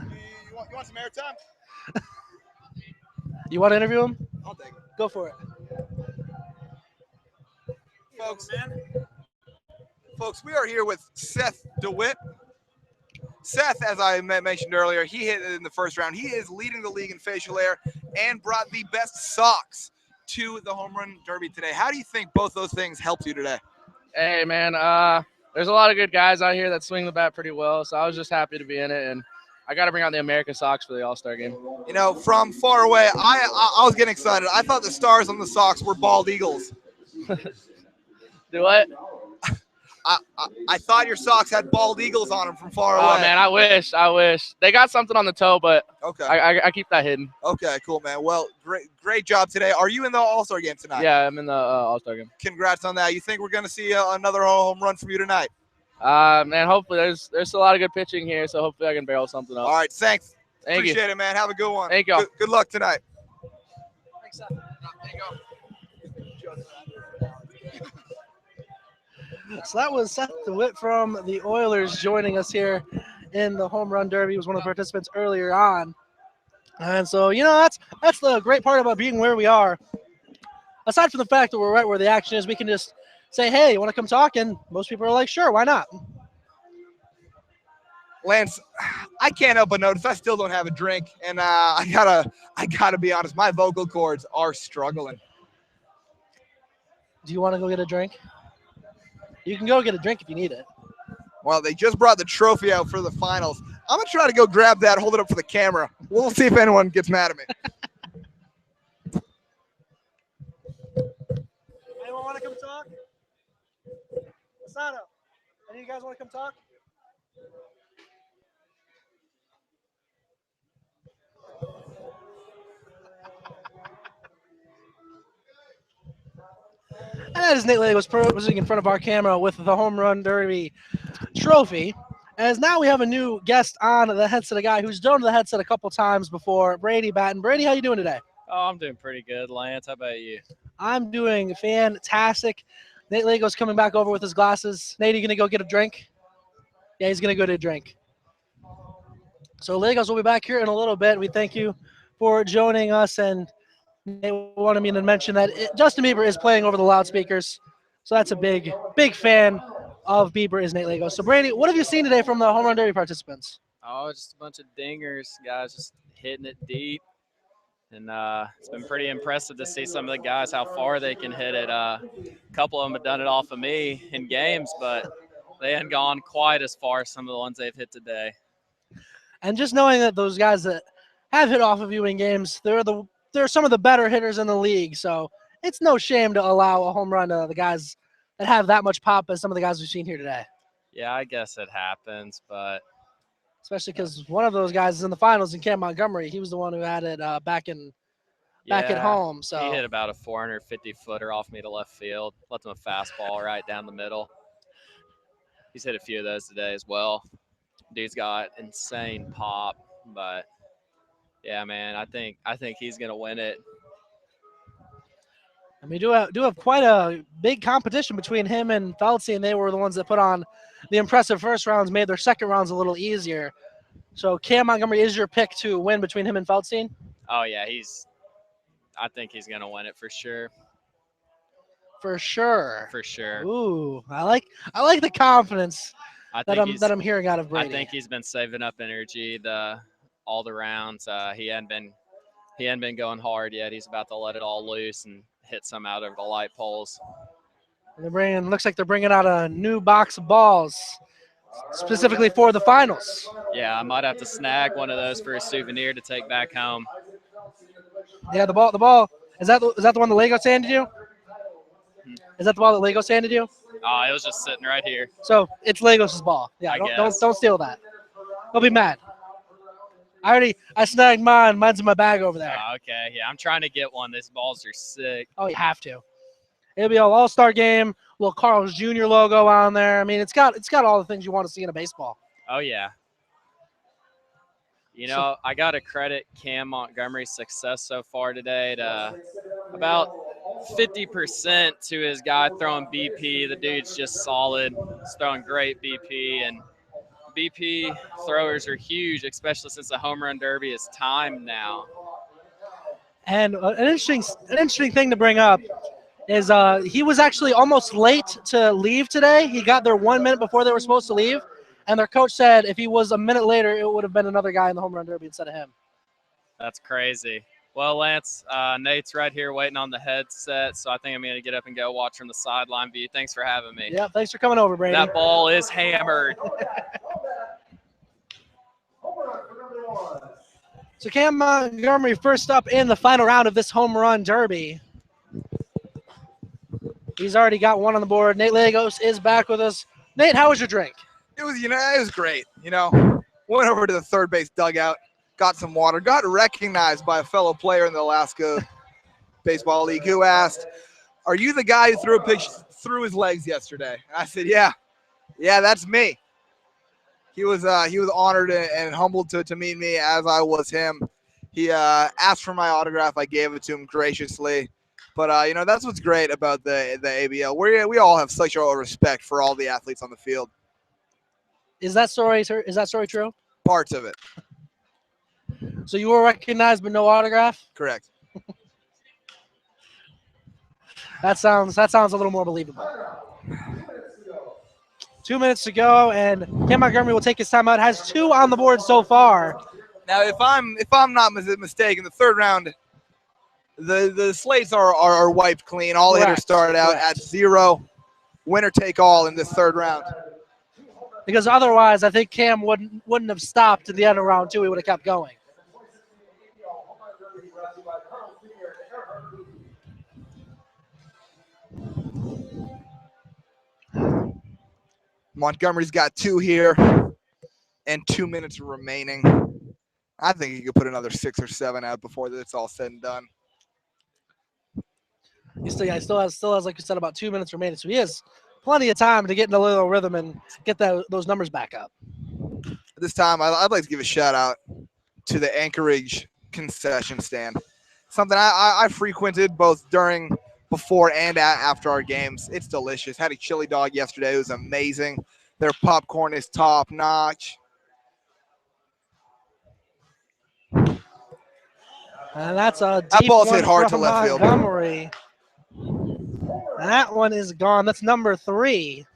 You want some airtime? You want to interview him? I'll take it. Go for it. Folks, we are here with Seth DeWitt. Seth, as I mentioned earlier, he hit in the first round. He is leading the league in facial hair and brought the best socks to the Home Run Derby today. How do you think both those things helped you today? Hey, man, there's a lot of good guys out here that swing the bat pretty well, so I was just happy to be in it, and I got to bring out the America socks for the All-Star game. You know, from far away, I was getting excited. I thought the stars on the socks were bald eagles. Do what? I thought your socks had bald eagles on them from far away. Oh, man, I wish. They got something on the toe, but okay. I keep that hidden. Okay, cool, man. Well, great job today. Are you in the All-Star game tonight? Yeah, I'm in the All-Star game. Congrats on that. You think we're going to see another home run from you tonight? Man, hopefully. There's a lot of good pitching here, so hopefully I can barrel something up. All right, thanks. Thank you. Appreciate it, man. Have a good one. Thank you. Good luck tonight. Thanks, Seth. There you go. So that was Seth DeWitt from the Oilers joining us here in the Home Run Derby. He was one of the participants earlier on. And so, that's the great part about being where we are. Aside from the fact that we're right where the action is, we can just say, hey, you want to come talk? And most people are like, sure, why not? Lance, I can't help but notice I still don't have a drink, and I gotta be honest, my vocal cords are struggling. Do you want to go get a drink? You can go get a drink if you need it. Well, they just brought the trophy out for the finals. I'm gonna try to go grab that, hold it up for the camera. We'll see if anyone gets mad at me. Anyone want to come talk? Asano, any of you guys want to come talk? And that is Nate Legos posing in front of our camera with the Home Run Derby trophy. As now we have a new guest on the headset, a guy who's done the headset a couple times before, Brady Batten. Brady, how you doing today? Oh, I'm doing pretty good, Lance. How about you? I'm doing fantastic. Nate Lego's coming back over with his glasses. Nate, are you going to go get a drink? Yeah, he's going to go get a drink. So Legos will be back here in a little bit. We thank you for joining us, and they wanted me to mention that Justin Bieber is playing over the loudspeakers. So that's a big fan of Bieber is Nate Legos. So Brady, what have you seen today from the Home Run Derby participants? Oh, just a bunch of dingers, guys, just hitting it deep. And it's been pretty impressive to see some of the guys, how far they can hit it. A couple of them have done it off of me in games, but they haven't gone quite as far as some of the ones they've hit today. And just knowing that those guys that have hit off of you in games, they're some of the better hitters in the league. So it's no shame to allow a home run to the guys that have that much pop as some of the guys we've seen here today. Yeah, I guess it happens, but especially because one of those guys is in the finals in Cam Montgomery. He was the one who had it back at home. So he hit about a 450-footer off me to left field. Left him a fastball right down the middle. He's hit a few of those today as well. Dude's got insane pop, but yeah, man, I think he's gonna win it. And we do have quite a big competition between him and Feltzy, and they were the ones that put on the impressive first rounds, made their second rounds a little easier. So Cam Montgomery is your pick to win between him and Feltzy? Oh yeah, I think he's gonna win it for sure. For sure. For sure. Ooh, I like the confidence that I'm hearing out of Brady. I think he's been saving up energy all the rounds. He hadn't been going hard yet. He's about to let it all loose and hit some out over the light poles. Looks like they're bringing out a new box of balls specifically for the finals. Yeah, I might have to snag one of those for a souvenir to take back home. Yeah, the ball. Is that the one the Legos handed you? Is that the ball that Legos handed you? Oh, it was just sitting right here. So it's Legos' ball. Yeah, don't steal that. They'll be mad. I snagged mine. Mine's in my bag over there. Oh, okay, yeah, I'm trying to get one. These balls are sick. Oh, you have to. It'll be an all-star game. Little Carl's Jr. logo on there. I mean, it's got all the things you want to see in a baseball. Oh yeah. You know, I got to credit Cam Montgomery's success so far today to about 50% to his guy throwing BP. The dude's just solid. He's throwing great BP, and BP throwers are huge, especially since the home run derby is timed now. And an interesting thing to bring up is he was actually almost late to leave today. He got there 1 minute before they were supposed to leave, and their coach said if he was a minute later, it would have been another guy in the home run derby instead of him. That's crazy. Well, Lance, Nate's right here waiting on the headset, so I think I'm going to get up and go watch from the sideline view. Thanks for having me. Yeah, thanks for coming over, Brady. That ball is hammered. So Cam Montgomery first up in the final round of this home run derby. He's already got one on the board. Nate Legos is back with us. Nate, how was your drink? It was great. Went over to the third base dugout, got some water, got recognized by a fellow player in the Alaska Baseball League who asked, "Are you the guy who threw a pitch through his legs yesterday?" And I said, "Yeah, that's me." He was honored and humbled to meet me as I was him. He asked for my autograph. I gave it to him graciously. But that's what's great about the ABL. We all have such a respect for all the athletes on the field. Is that story true? Parts of it. So you were recognized but no autograph? Correct. That sounds a little more believable. 2 minutes to go, and Cam Montgomery will take his timeout. Has 2 on the board so far. Now, if I'm not mistaken, the third round, the slates are wiped clean. All Correct, hitters started out correct. at 0. Winner take all in this third round. Because otherwise, I think Cam wouldn't have stopped at the end of round 2. He would have kept going. Montgomery's got 2 here and 2 minutes remaining. I think he could put another 6 or 7 out before it's all said and done. He still has, like you said, about 2 minutes remaining. So he has plenty of time to get in a little rhythm and get those numbers back up. At this time, I'd like to give a shout out to the Anchorage concession stand. Something I frequented both before and after our games. It's delicious. Had a chili dog yesterday. It was amazing. Their popcorn is top notch. And that's a deep That ball's one hit hard from to left field. Montgomery. That one is gone. That's number 3.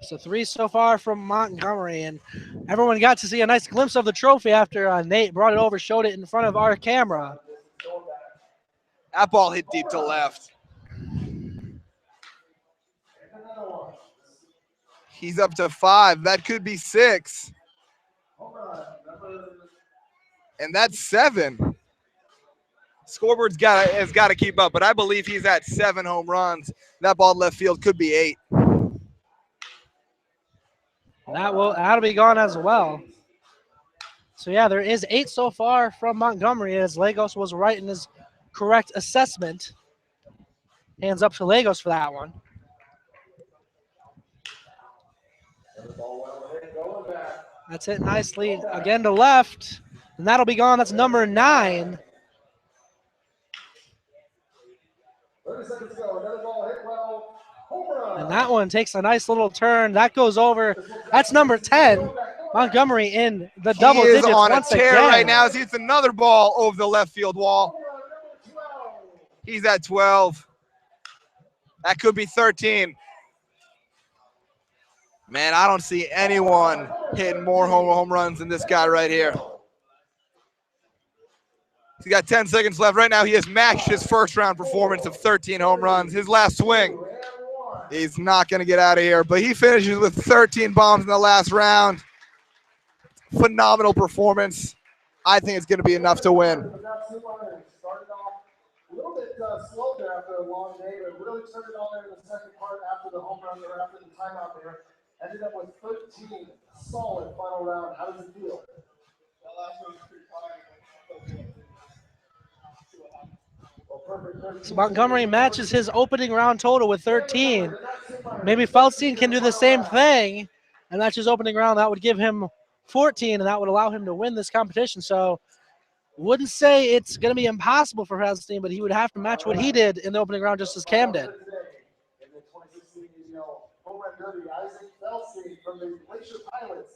So 3 so far from Montgomery, and everyone got to see a nice glimpse of the trophy after Nate brought it over, showed it in front of our camera. That ball hit deep to left. He's up to 5. That could be 6. And that's 7. Scoreboard's has got to keep up, but I believe he's at 7 home runs. That ball left field could be 8. That'll be gone as well. So yeah, there is 8 so far from Montgomery, as Lagos was right in his correct assessment. Hands up to Lagos for that one. That's hit nicely again to left, and that'll be gone. That's number 9. 30 seconds to go. Another ball hit well. Home run. And that one takes a nice little turn. That goes over. That's number 10. Montgomery in the double digits He is on a once tear again. right now as he hits another ball over the left field wall. He's at 12. That could be 13. Man, I don't see anyone hitting more home runs than this guy right here. He's got 10 seconds left. Right now, he has matched his first-round performance of 13 home runs. His last swing, he's not going to get out of here, but he finishes with 13 bombs in the last round. Phenomenal performance. I think it's going to be enough to win. Started off a little bit slow there after a long day, but really turned it on there in the second part after the home run or after the timeout there. Ended up with 13 solid final round. How does it feel? That last one was pretty tight. So Montgomery matches his opening round total with 13. Maybe Feldstein can do the same thing and match his opening round. That would give him 14, and that would allow him to win this competition. So wouldn't say it's going to be impossible for Feldstein, but he would have to match what he did in the opening round just as Cam did. In the 2016 ABL Home Run Derby, Isaac Feldstein from the Glacier Pilots.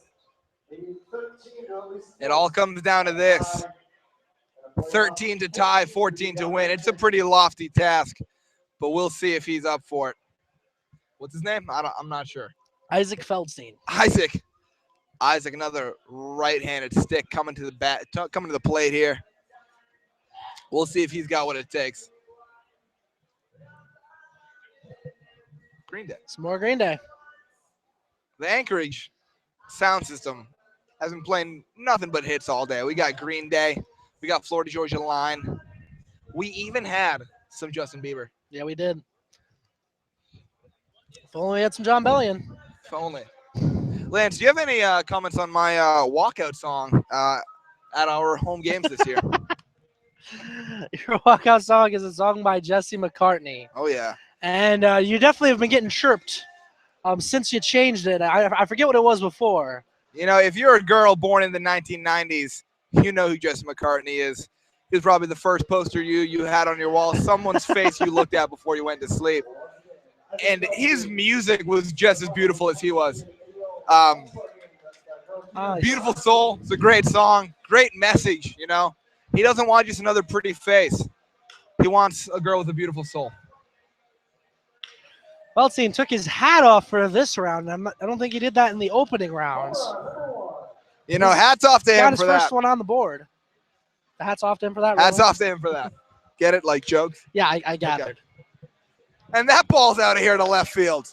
Maybe 13 to at least. It all comes down to this. 13 to tie, 14 to win. It's a pretty lofty task, but we'll see if he's up for it. What's his name? I'm not sure. Isaac Feldstein. Isaac, another right-handed stick coming to the plate here. We'll see if he's got what it takes. Green Day. Some more Green Day. The Anchorage sound system has been playing nothing but hits all day. We got Green Day. We got Florida Georgia Line. We even had some Justin Bieber. Yeah, we did. If only we had some John Bellion. If only. Lance, do you have any comments on my walkout song at our home games this year? Your walkout song is a song by Jesse McCartney. Oh, yeah. And you definitely have been getting chirped since you changed it. I forget what it was before. You know, if you're a girl born in the 1990s, you know who Jesse McCartney is. He was probably the first poster you had on your wall, someone's face you looked at before you went to sleep. and his music was just as beautiful as he was. Beautiful Soul. It's a great song, great message. You know, he doesn't want just another pretty face. He wants a girl with a beautiful soul. Feldstein took his hat off for this round. I don't think he did that in the opening rounds. You know, hats off to him Got his for first that. one on the board. The hats off to him for that. Hats really? off to him for that. Get it? Like jokes? Yeah, I gathered. And that ball's out of here to left field.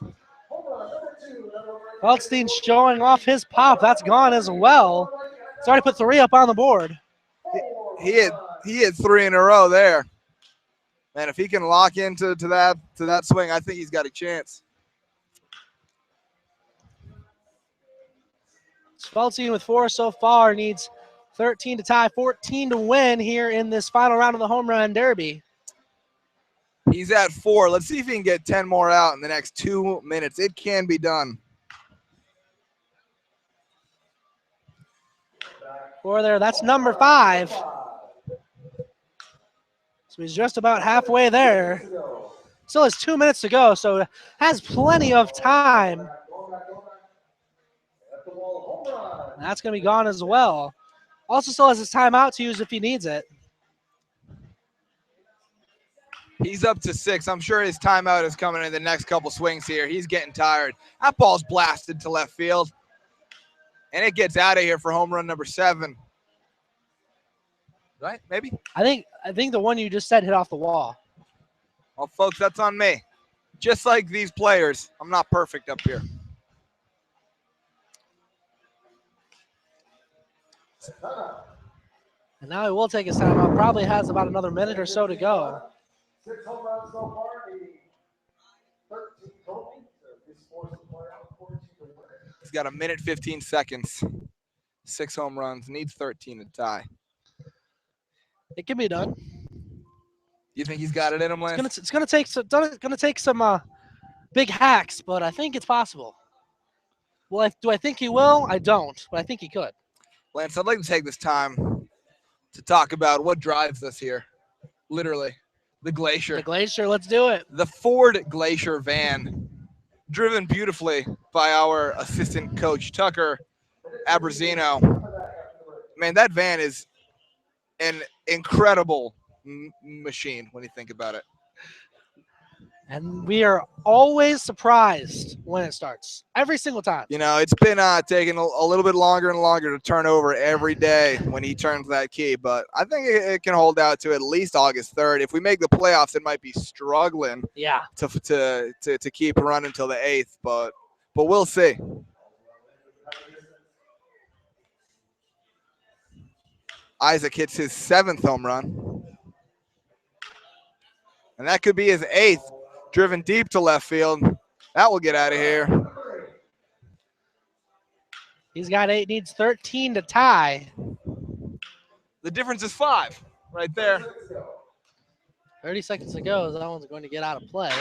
Feldstein showing off his pop. That's gone as well. He's already put 3 up on the board. He hit 3 in a row there. And if he can lock into that swing, I think he's got a chance. Feldstein with 4 so far, needs 13 to tie, 14 to win here in this final round of the Home Run Derby. He's at 4. Let's see if he can get 10 more out in the next 2 minutes. It can be done. 4 there, that's number 5. So he's just about halfway there. Still has 2 minutes to go, so has plenty of time. And that's going to be gone as well. Also still has his timeout to use if he needs it. He's up to 6. I'm sure his timeout is coming in the next couple swings here. He's getting tired. That ball's blasted to left field. And it gets out of here for home run number 7. Right? Maybe? I think the one you just said hit off the wall. Well, folks, that's on me. Just like these players, I'm not perfect up here. And now he will take his timeout. Probably has about another minute or so to go. 6 home runs so far, 13 total. He's forced to play out 14 to win. He's got a minute 15 seconds. 6 home runs. Needs 13 to tie. It can be done. You think he's got it in him, Lance? It's gonna take some big hacks, but I think it's possible. Well, do I think he will? I don't, but I think he could. Lance, I'd like to take this time to talk about what drives us here. Literally, the Glacier. The Glacier, let's do it. The Ford Glacier van, driven beautifully by our assistant coach, Tucker Abrazino. Man, that van is an incredible machine when you think about it. And we are always surprised when it starts, every single time. You know, it's been taking a little bit longer and longer to turn over every day when he turns that key, but I think it can hold out to at least August 3rd. If we make the playoffs, it might be struggling to keep running until the 8th, but we'll see. Isaac hits his 7th home run. And that could be his 8th, driven deep to left field. That will get out of here. He's got 8, needs 13 to tie. The difference is 5 right there. 30 seconds to go. That one's going to get out of play.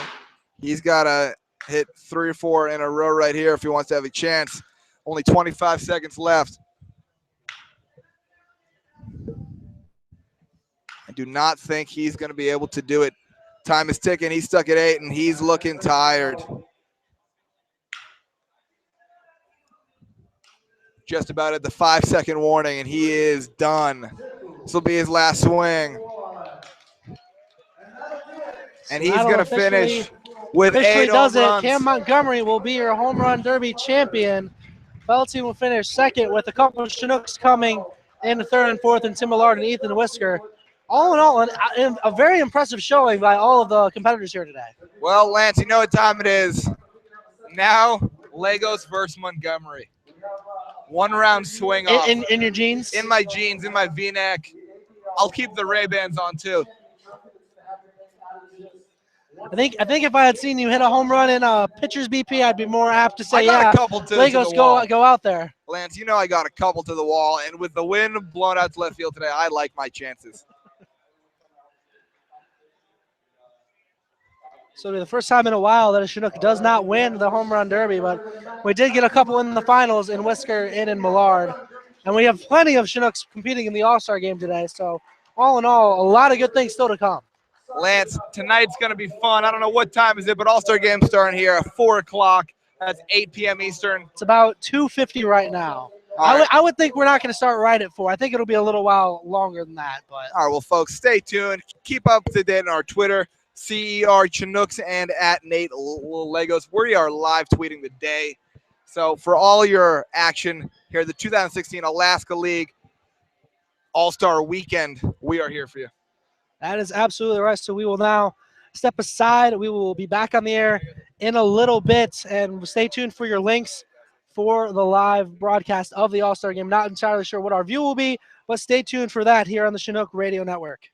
He's got to hit 3 or 4 in a row right here if he wants to have a chance. Only 25 seconds left. I do not think he's going to be able to do it. Time is ticking. He's stuck at 8, and he's looking tired. Just about at the 5-second warning, and he is done. This will be his last swing. And he's going to finish with 8 home runs. Cam Montgomery will be your home run derby champion. Feldstein will finish second with a couple of Chinooks coming in the 3rd and 4th, and Tim Millard and Ethan Whisker. All in all, a very impressive showing by all of the competitors here today. Well, Lance, you know what time it is. Now, Lagos versus Montgomery. 1 round swing off. In your jeans? In my jeans, in my V-neck. I'll keep the Ray-Bans on, too. I think if I had seen you hit a home run in a pitcher's BP, I'd be more apt to say, I got a couple to Lagos, the wall. go out there. Lance, you know I got a couple to the wall, and with the wind blown out to left field today, I like my chances. So it'll be the first time in a while that a Chinook does not win the home run derby, but we did get a couple in the finals in Whisker and in Millard. And we have plenty of Chinooks competing in the All-Star game today. So all in all, a lot of good things still to come. Lance, tonight's going to be fun. I don't know what time is it, but All-Star Game's starting here at 4 o'clock. That's 8 p.m. Eastern. It's about 2:50 right now. All right. I would think we're not going to start right at 4. I think it'll be a little while longer than that. But All right, well, folks, stay tuned. Keep up to date on our Twitter, CER Chinooks and at Nate Legos. We are live tweeting the day. So for all your action here, the 2016 Alaska League All-Star Weekend, we are here for you. that is absolutely right. So we will now step aside. We will be back on the air in a little bit, and stay tuned for your links for the live broadcast of the All-Star Game. Not entirely sure what our view will be, but stay tuned for that here on the Chinook Radio Network.